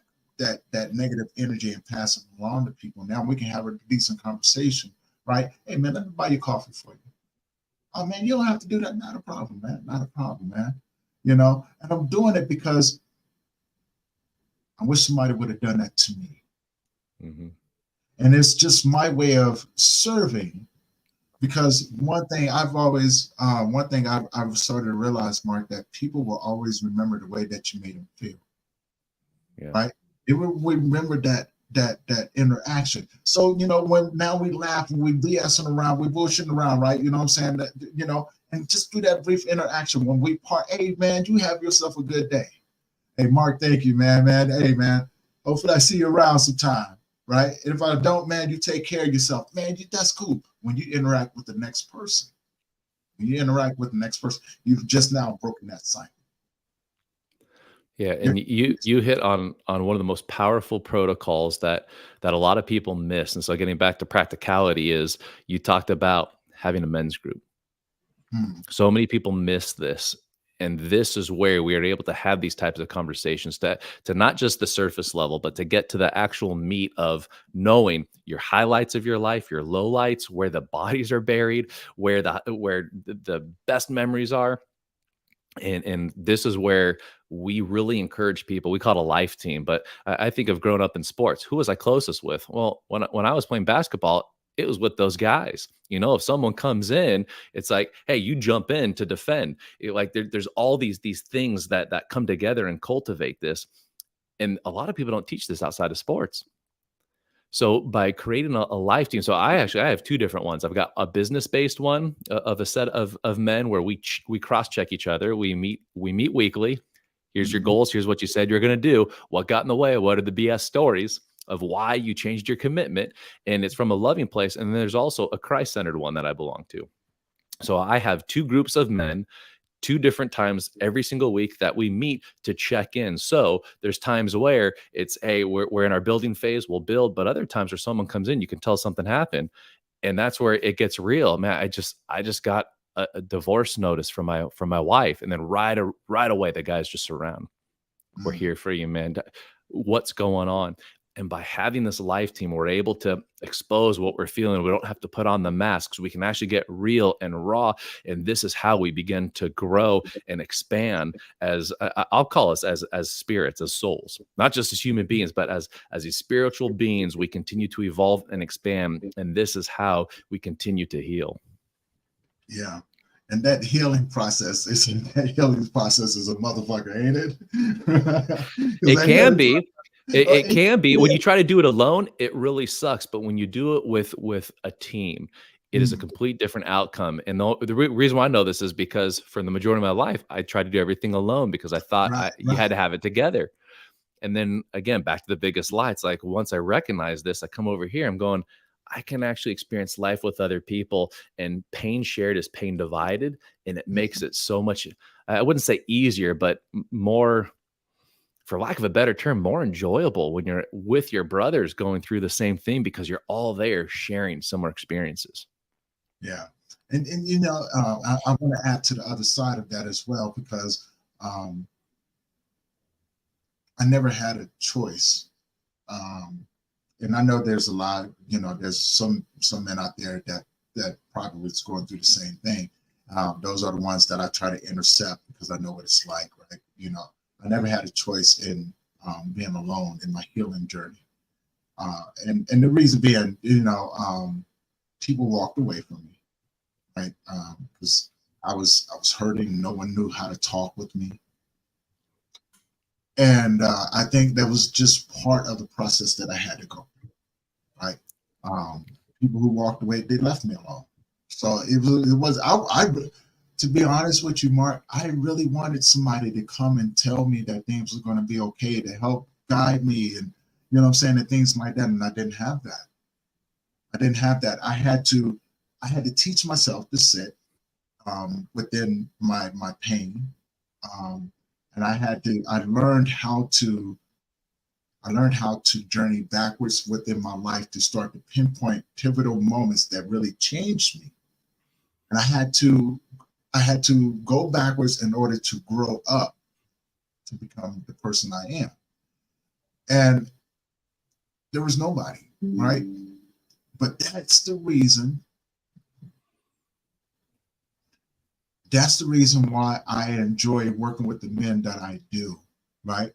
A: negative energy and passing it along to people. Now we can have a decent conversation, right? Hey, man, let me buy you coffee for you. Oh, man, you don't have to do that. Not a problem, man. Not a problem, man. And I'm doing it because I wish somebody would have done that to me. Mm-hmm. And it's just my way of serving, because one thing I've started to realize, Mark, that people will always remember the way that you made them feel. Yeah. Right? They will remember that interaction. So, when now we laugh, we BSing around, we bullshitting around, right? You know what I'm saying? That, and just do that brief interaction when we part. Hey, man, you have yourself a good day. Hey, Mark, thank you, man. Hey, man, hopefully I see you around sometime. Right? And if I don't, man, you take care of yourself. Man, that's cool. When you interact with the next person, you've just now broken that cycle.
B: Yeah, and you hit on one of the most powerful protocols that a lot of people miss. And so getting back to practicality is you talked about having a men's group. So many people miss this. And this is where we are able to have these types of conversations to not just the surface level, but to get to the actual meat of knowing your highlights of your life, your lowlights, where the bodies are buried, where the best memories are. And this is where we really encourage people. We call it a life team, but I think of growing up in sports. Who was I closest with? Well, when I was playing basketball, it was with those guys. If someone comes in, it's like, hey, you jump in to defend. There's all these things that come together and cultivate this. And a lot of people don't teach this outside of sports. So by creating a life team, so I have two different ones. I've got a business-based one of a set of men where we cross-check each other. We meet weekly. Here's your goals. Here's what you said you're going to do. What got in the way? What are the BS stories of why you changed your commitment? And it's from a loving place. And then there's also a Christ-centered one that I belong to. So I have two groups of men, 2 different times every single week that we meet to check in. So there's times where it's, hey, we're in our building phase, we'll build, but other times where someone comes in, you can tell something happened. And that's where it gets real. Man, I just got a divorce notice from my wife. And then right away, the guys just around. We're here for you, man. What's going on? And by having this life team, we're able to expose what we're feeling. We don't have to put on the masks. We can actually get real and raw. And this is how we begin to grow and expand as I'll call us as spirits, as souls, not just as human beings, but as these spiritual beings. We continue to evolve and expand. And this is how we continue to heal.
A: Yeah. And that healing process is a motherfucker, ain't it? 'Cause
B: It
A: I
B: can
A: know
B: be. It can be. When
A: yeah.
B: you try to do it alone, it really sucks, but when you do it with a team, it is a
A: Mm,
B: complete different outcome, and the reason why I know this is because for the majority of my life, I tried to do everything alone because I thought
A: right,
B: you had
A: right.
B: to have it together, and then, again, back to the biggest lie, it's like, once I recognize this, I come over here, I'm going, I can actually experience life with other people, and pain shared is pain divided, and it makes
A: Mhm.
B: it so much, I wouldn't say easier, but m more, for lack of a better term, more enjoyable when you're with your brothers going through the same thing because you're all there sharing similar experiences.
A: Yeah. And I want to add to the other side of that as well because um, I never had a choice. Um, and I know there's a lot, there's some men out there that probably is going through the same thing. Those are the ones that I try to intercept because I know what it's like, right? I never had a choice in being alone in my healing journey. And the reason being, people walked away from me, right? Because I was hurting. No one knew how to talk with me, and I think that was just part of the process that I had to go through, right? Um, People who walked away, they left me alone. So it was to be honest with you, Mark, I really wanted somebody to come and tell me that things were going to be okay, to help guide me, and what I'm saying, and things like that. And I didn't have that. I didn't have that. I had to teach myself to sit within my pain, um, and I learned how to journey backwards within my life to start to pinpoint pivotal moments that really changed me. And I had to go backwards in order to grow up to become the person I am. And there was nobody, right? But that's the reason why I enjoy working with the men that I do, right?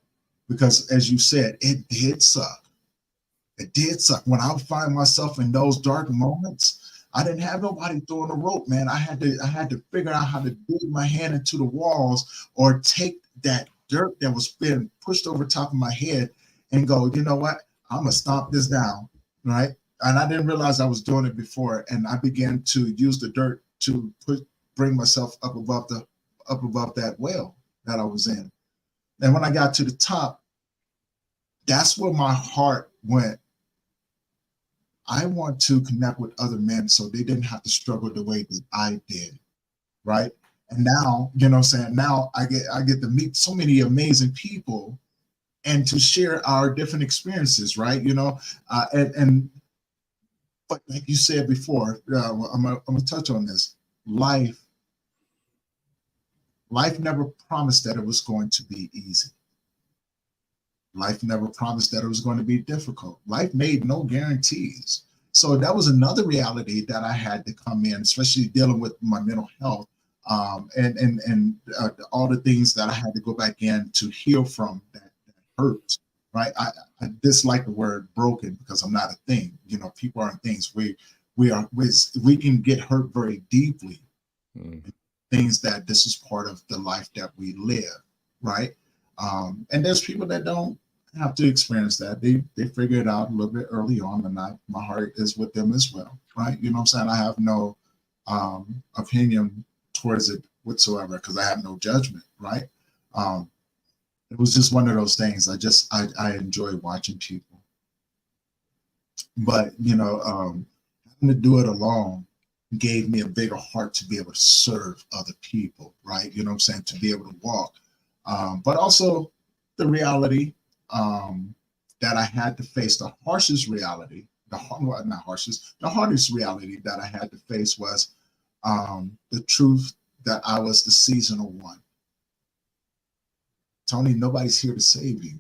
A: Because as you said, it did suck. It did suck. When I would find myself in those dark moments, I didn't have nobody throwing a rope, man. I had to figure out how to dig my hand into the walls or take that dirt that was being pushed over top of my head and go, you know what? I'm gonna stomp this down, right? And I didn't realize I was doing it before. And I began to use the dirt to bring myself up above that well that I was in. And when I got to the top, that's where my heart went. I want to connect with other men so they didn't have to struggle the way that I did, right? And now, what I'm saying, now I get to meet so many amazing people and to share our different experiences, right? And but like you said before, I'm gonna touch on this. Life, life never promised that it was going to be easy. Life never promised that it was going to be difficult. Life made no guarantees. So that was another reality that I had to come in, especially dealing with my mental health, and all the things that I had to go back in to heal from that hurt. Right? I dislike the word broken because I'm not a thing. People aren't things. We can get hurt very deeply.
B: Mm.
A: Things that this is part of the life that we live, right? And there's people that don't have to experience that. They figure it out a little bit early on, and my heart is with them as well, right? You know what I'm saying? I have no opinion towards it whatsoever because I have no judgment, right? Um, it was just one of those things. I enjoy watching people, but having to do it alone gave me a bigger heart to be able to serve other people, right? You know what I'm saying? To be able to walk. But also the reality that I had to face, the harshest reality, well, not harshest, the hardest reality that I had to face was the truth that I was the seasonal one. Tony, nobody's here to save you.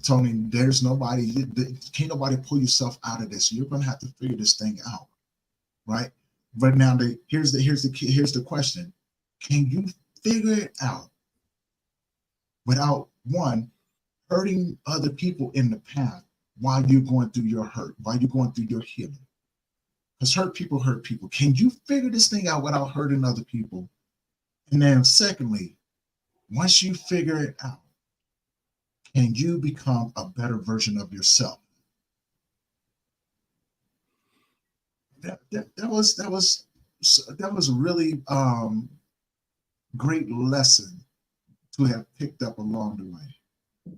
A: Tony, there's nobody, can't nobody pull yourself out of this. You're going to have to figure this thing out, right? But now here's the question: can you figure it out without one hurting other people in the path while you're going through your hurt, while you're going through your healing? Because hurt people hurt people. Can you figure this thing out without hurting other people? And then secondly, once you figure it out, can you become a better version of yourself? That was a really great lesson to have picked up along the way. I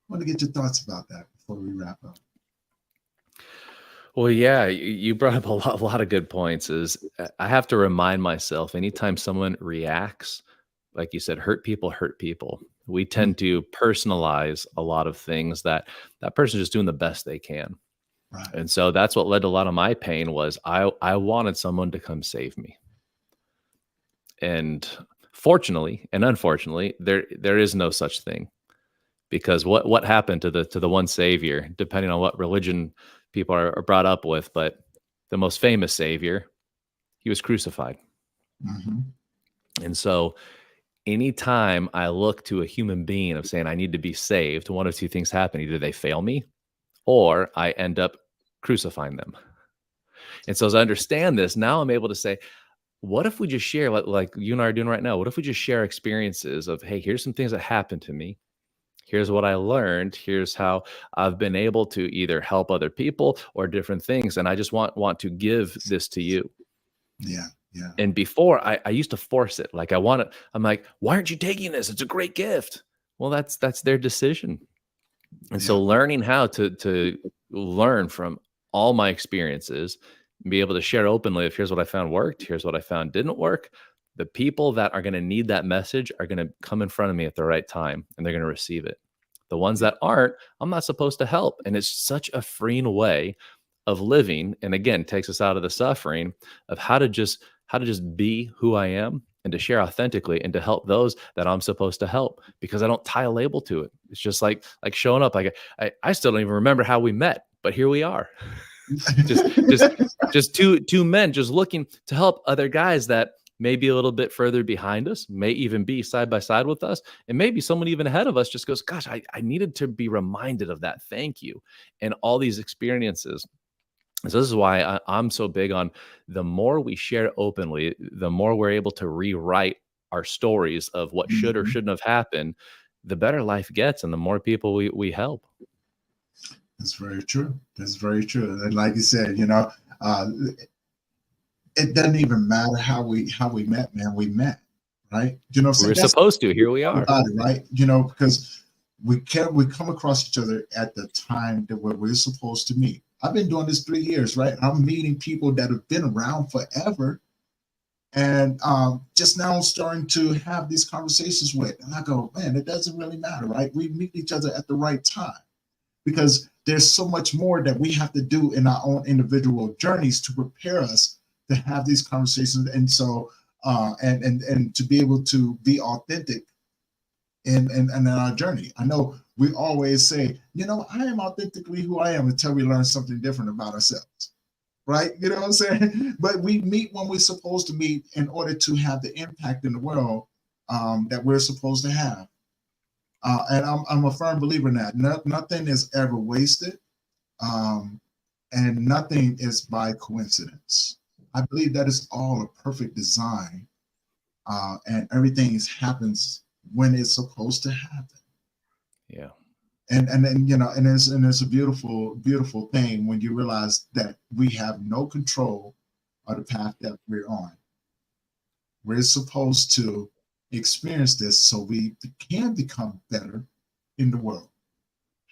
A: want to get your thoughts about that before we wrap up.
B: Well, yeah, you brought up a lot of good points. Is I have to remind myself anytime someone reacts, like you said, hurt people hurt people. We tend to personalize a lot of things that person's just doing the best they can.
A: Right.
B: And so that's what led to a lot of my pain was I wanted someone to come save me. And fortunately and unfortunately, there is no such thing. Because what happened to the one savior, depending on what religion people are brought up with, but the most famous savior, he was crucified.
A: Mm-hmm.
B: And so anytime I look to a human being of saying I need to be saved, one of two things happen. Either they fail me or I end up crucifying them. And so as I understand this, now I'm able to say, what if we just share, like you and I are doing right now, what if we just share experiences of, hey, here's some things that happened to me. Here's what I learned. Here's how I've been able to either help other people or different things. And I just want to give this to you.
A: Yeah. Yeah.
B: And before I used to force it. Like I'm like, why aren't you taking this? It's a great gift. Well, that's their decision. And so learning how to learn from all my experiences and be able to share openly of here's what I found worked, here's what I found didn't work. The people that are going to need that message are going to come in front of me at the right time and they're going to receive it. The ones that aren't, I'm not supposed to help. And it's such a freeing way of living. And again, takes us out of the suffering of how to just be who I am and to share authentically and to help those that I'm supposed to help because I don't tie a label to it. It's just like showing up. Like I still don't even remember how we met, but here we are. just two men just looking to help other guys that may be a little bit further behind us, may even be side by side with us. And maybe someone even ahead of us just goes, gosh, I needed to be reminded of that. Thank you. And all these experiences. So this is why I'm so big on the more we share openly, the more we're able to rewrite our stories of what should or shouldn't have happened, the better life gets and the more people we help.
A: That's very true. That's very true. And like you said, it doesn't even matter how we met, man. We met, right? You know what I'm saying?
B: We're supposed to. Here we are.
A: Right? Because we come across each other at the time that we're supposed to meet. I've been doing this 3 years, right? I'm meeting people that have been around forever. And just now starting to have these conversations with. And I go, man, it doesn't really matter, right? We meet each other at the right time because there's so much more that we have to do in our own individual journeys to prepare us to have these conversations. And so, and to be able to be authentic in our journey. I know we always say, I am authentically who I am until we learn something different about ourselves, right? You know what I'm saying? But we meet when we're supposed to meet in order to have the impact in the world that we're supposed to have. And I'm a firm believer in that. Nothing is ever wasted, and nothing is by coincidence. I believe that is all a perfect design, and everything happens when it's supposed to happen.
B: Yeah.
A: And then and it's a beautiful thing when you realize that we have no control of the path that we're on. We're supposed to experience this so we can become better in the world.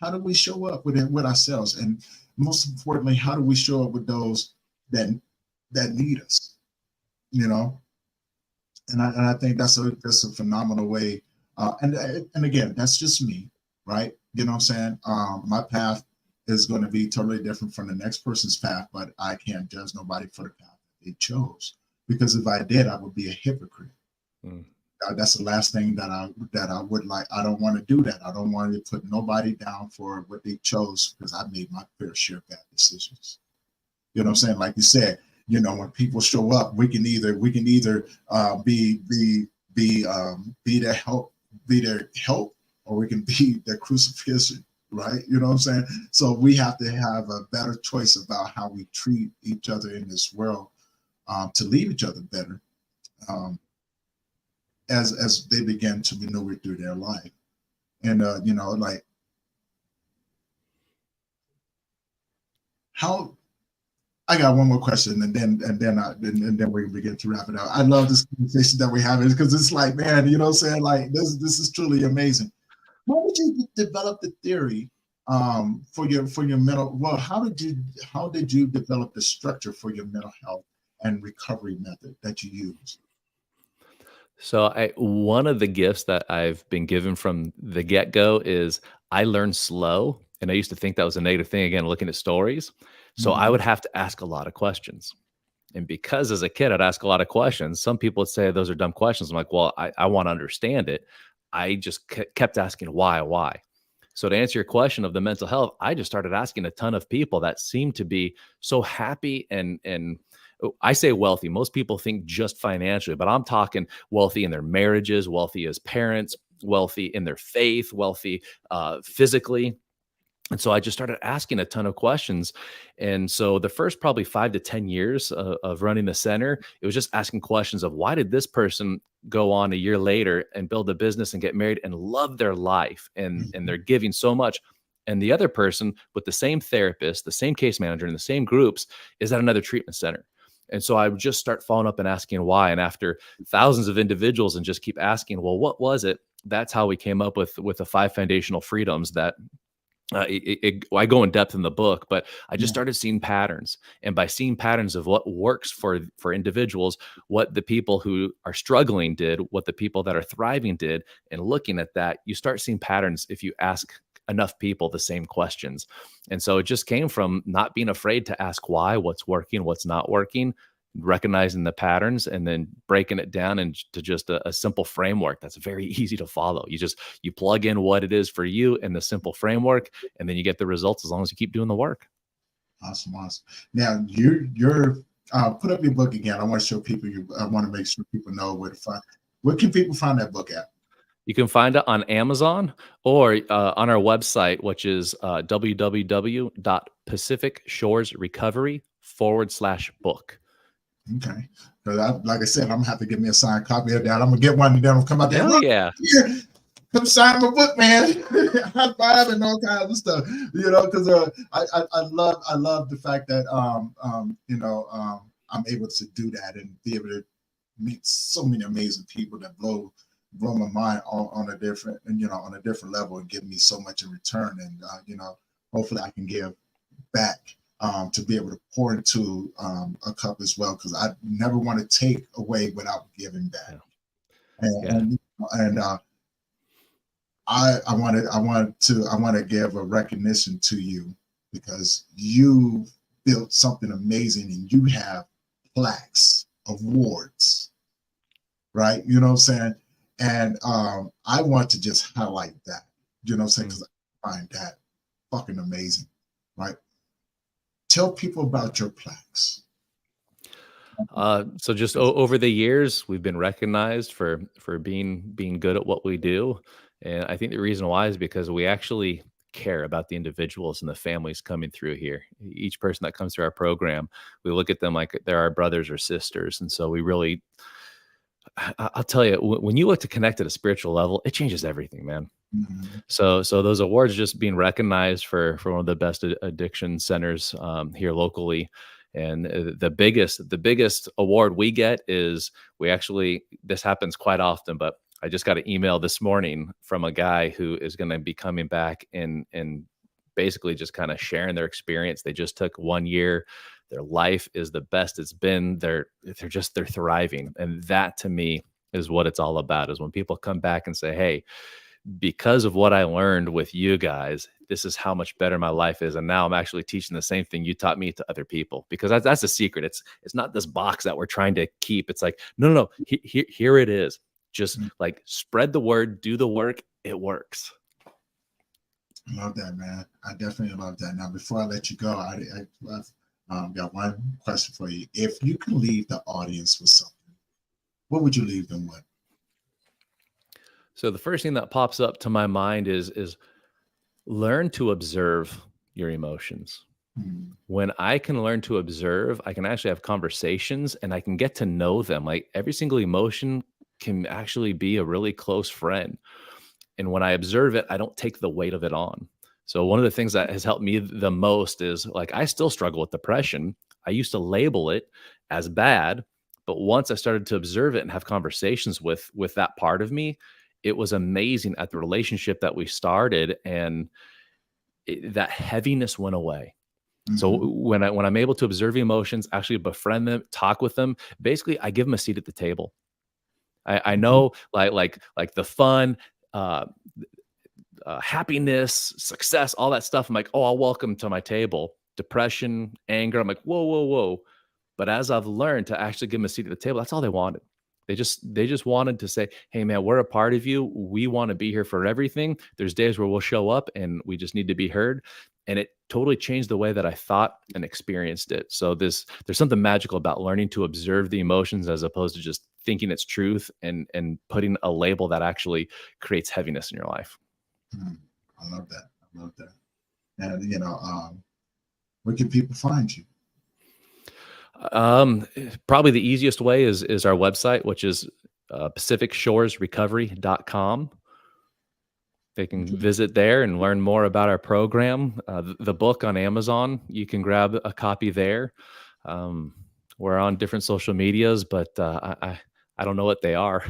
A: How do we show up with ourselves, and most importantly, how do we show up with those that need us? And I think that's a phenomenal way. And again, that's just me, right? You know what I'm saying? My path is going to be totally different from the next person's path, but I can't judge nobody for the path that they chose, because if I did, I would be a hypocrite. That's the last thing that I would like. I don't want to do that. I don't want to put nobody down for what they chose, because I made my fair share of bad decisions. You know what I'm saying? Like you said, when people show up, we can either be their help, or we can be their crucifixion. right? You know what I'm saying? So we have to have a better choice about how we treat each other in this world, to leave each other better, um, as they begin to maneuver through their life. And like how I got one more question, and then we begin to wrap it up. I love this conversation that we're having because it's like, man, you know what I'm saying? Like this is truly amazing. How did you develop the theory, for your mental? Well, how did you develop the structure for your mental health and recovery method that you use?
B: So one of the gifts that I've been given from the get-go is I learn slow. And I used to think that was a negative thing, again, looking at stories. So I
A: Mhm.
B: would have to ask a lot of questions. And because as a kid, I'd ask a lot of questions, some people would say those are dumb questions. I'm like, well, I want to understand it. I just kept asking why. So to answer your question of the mental health, I just started asking a ton of people that seemed to be so happy and I say wealthy. Most people think just financially, but I'm talking wealthy in their marriages, wealthy as parents, wealthy in their faith, wealthy physically. And so I just started asking a ton of questions. And so the first probably 5 to 10 years of running the center, it was just asking questions of why did this person go on a year later and build a business and get married and love their life and they're giving so much. And the other person with the same therapist, the same case manager, and the same groups is at another treatment center. And so I would just start following up and asking why. And after thousands of individuals and just keep asking, well, what was it? That's how we came up with the 5 foundational freedoms that I go in depth in the book, but I just
A: Yeah.
B: started seeing patterns, and by seeing patterns of what works for individuals, what the people who are struggling did, what the people that are thriving did, and looking at that, you start seeing patterns if you ask enough people the same questions. And so it just came from not being afraid to ask why, what's working, what's not working, recognizing the patterns, and then breaking it down into just a simple framework that's very easy to follow. You plug in what it is for you in the simple framework, and then you get the results as long as you keep doing the work.
A: Awesome, awesome. Now you're put up your book again. I want to show people you. I want to make sure people know where to find. Where can people find that book at?
B: You can find it on Amazon or on our website, which is www.pacificshoresrecovery.com/book.
A: Okay. Because like I said, I'm gonna have to get me a signed copy of that. I'm gonna get one and then I'll come out there.
B: Hell
A: Look
B: yeah.
A: here, come sign my book, man. High five and all kinds of stuff. Because I love the fact that I'm able to do that and be able to meet so many amazing people that blow my mind on a different level and give me so much in return. And hopefully I can give back, to be able to pour into a cup as well, because I never want to take away without giving back.
B: Yeah.
A: And
B: Yeah.
A: I want to give a recognition to you because you built something amazing and you have plaques, awards, right? You know what I'm saying? And I want to just highlight that, you know what I'm saying? Because I find that fucking amazing, right? Tell people about your plaques.
B: So just over the years, we've been recognized for being good at what we do, and I think the reason why is because we actually care about the individuals and the families coming through here. Each person that comes through our program, we look at them like they're our brothers or sisters, and so we really, I'll tell you, when you look to connect at a spiritual level, it changes everything, man.
A: Mhm.
B: So those awards just being recognized for one of the best addiction centers here locally. And the biggest award we get is we actually, this happens quite often, but I just got an email this morning from a guy who is going to be coming back and basically just kind of sharing their experience. They just took 1 year. Their life is the best it's been. They're thriving. And that to me is what it's all about, is when people come back and say, hey, because of what I learned with you guys, this is how much better my life is. And now I'm actually teaching the same thing you taught me to other people, because that's a secret. It's not this box that we're trying to keep. It's like, no. Here it is. Just like spread the word, do the work. It works.
A: Love that, man. I definitely love that. Now, before I let you go, I've got one question for you. If you can leave the audience with something, what would you leave them with?
B: So the first thing that pops up to my mind is Learn to observe your emotions.
A: Mm.
B: When I can learn to observe, I can actually have conversations and I can get to know them. Like every single emotion can actually be a really close friend. And when I observe it, I don't take the weight of it on. So one of the things that has helped me the most is like I still struggle with depression. I used to label it as bad, but once I started to observe it and have conversations with that part of me, it was amazing at the relationship that we started, and that heaviness went away. So
A: Mhm.
B: when I'm able to observe emotions, actually befriend them, talk with them, basically I give them a seat at the table. I
A: Mhm.
B: know like the fun, uh, happiness, success, all that stuff. I'm like, oh, I'll welcome to my table. Depression, anger. I'm like, whoa, whoa, whoa. But as I've learned to actually give them a seat at the table, that's all they wanted. They just wanted to say, hey man, we're a part of you. We want to be here for everything. There's days where we'll show up and we just need to be heard. And it totally changed the way that I thought and experienced it. So there's something magical about learning to observe the emotions as opposed to just thinking it's truth and putting a label that actually creates heaviness in your life.
A: Mm. I love that. I love that. And where can people find you?
B: Probably the easiest way is our website, which is pacificshoresrecovery.com. They can
A: Okay.
B: visit there and learn more about our program. The book on Amazon, you can grab a copy there. Um, we're on different social medias, but I don't know what they are.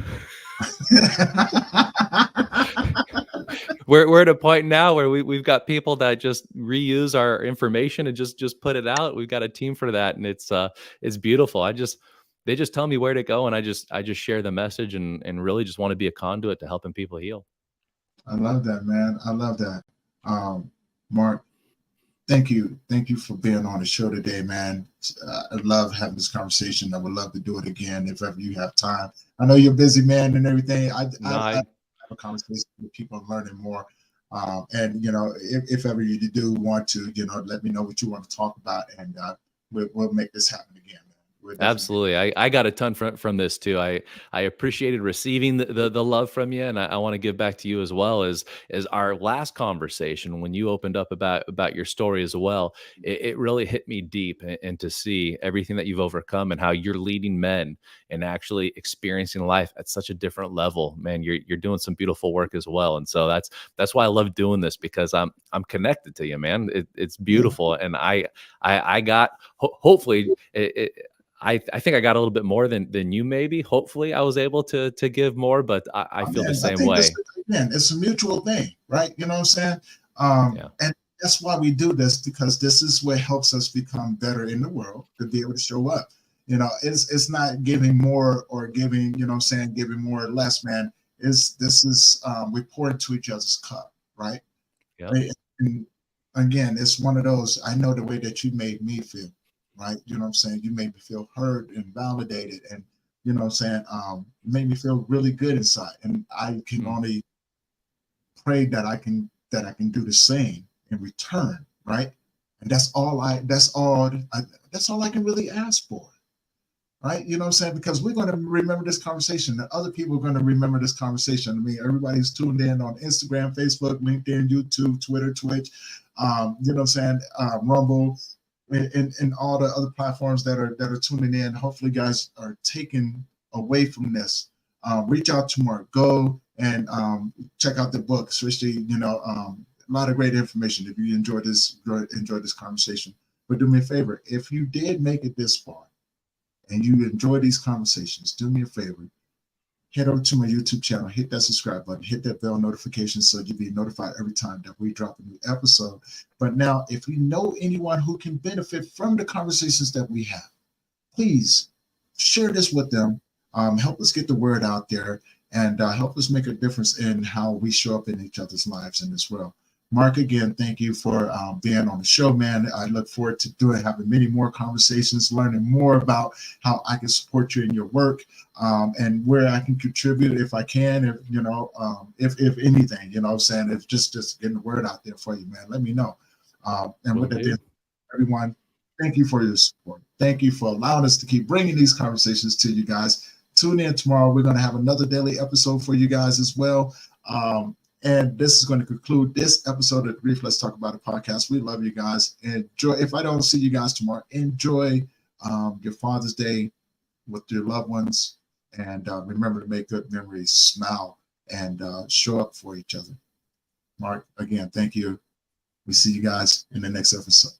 B: We're at a point now where we've got people that just reuse our information and just put it out. We've got a team for that, and it's beautiful. They just tell me where to go, and I just share the message and really just want to be a conduit to helping people heal.
A: I love that, man. I love that. Mark, thank you. Thank you for being on the show today, man. I love having this conversation. I would love to do it again if ever you have time. I know you're a busy man and everything.
B: No,
A: I have a conversation with people and learning more. And if ever you do want to, let me know what you want to talk about, and we'll make this happen again, man. We're definitely.
B: absolutely. I got a ton from this too. I appreciated receiving the love from you, and I want to give back to you as well as our last conversation when you opened up about your story as well. It really hit me deep, and to see everything that you've overcome and how you're leading men and actually experiencing life at such a different level. Man, you're doing some beautiful work as well, and so that's why I love doing this, because I'm connected to you, man. It's
A: Yeah.
B: beautiful, and I got hopefully I think I got a little bit more than you maybe. Hopefully, I was able to give more, but I feel the
A: Man, I
B: same
A: think this
B: way.
A: again, it's a mutual thing, right? You know what I'm saying?
B: Yeah.
A: And that's why we do this, because this is what helps us become better in the world, to be able to show up. It's not giving more or giving, you know what I'm saying, giving more or less, man. We pour into each other's cup, right?
B: Yep.
A: Right? And again, it's one of those. I know the way that you made me feel, right? You know what I'm saying? You made me feel heard and validated, and what I'm saying, made me feel really good inside. And I can
B: Mm.
A: only pray that I can do the same in return, right? And that's all I can really ask for, right? You know what I'm saying? Because we're going to remember this conversation, and other people are going to remember this conversation. I mean, everybody's tuned in on Instagram, Facebook, LinkedIn, YouTube, Twitter, Twitch, you know what I'm saying, Rumble, and all the other platforms that are tuning in. Hopefully, guys are taking away from this. Reach out to Mark. Go and check out the book, especially a lot of great information. If you enjoyed this conversation, but do me a favor, if you did make it this far and you enjoy these conversations, do me a favor, head over to my YouTube channel, hit that subscribe button, hit that bell notification so you'll be notified every time that we drop a new episode. But now, if you know anyone who can benefit from the conversations that we have, please share this with them. Help us get the word out there, and help us make a difference in how we show up in each other's lives in this world. Mark, again, thank you for being on the show, man. I look forward to having many more conversations, learning more about how I can support you in your work, and where I can contribute if I can, if anything, what I'm saying, if just getting the word out there for you, man, let me know. And
B: Will
A: with that,
B: do.
A: everyone, thank you for your support. Thank you for allowing us to keep bringing these conversations to you guys. Tune in tomorrow. We're going to have another daily episode for you guys as well. And this is going to conclude this episode of the Grief Let's Talk About It podcast. We love you guys. Enjoy. If I don't see you guys tomorrow, enjoy your Father's Day with your loved ones. And remember to make good memories, smile, and show up for each other. Mark, again, thank you. We see you guys in the next episode.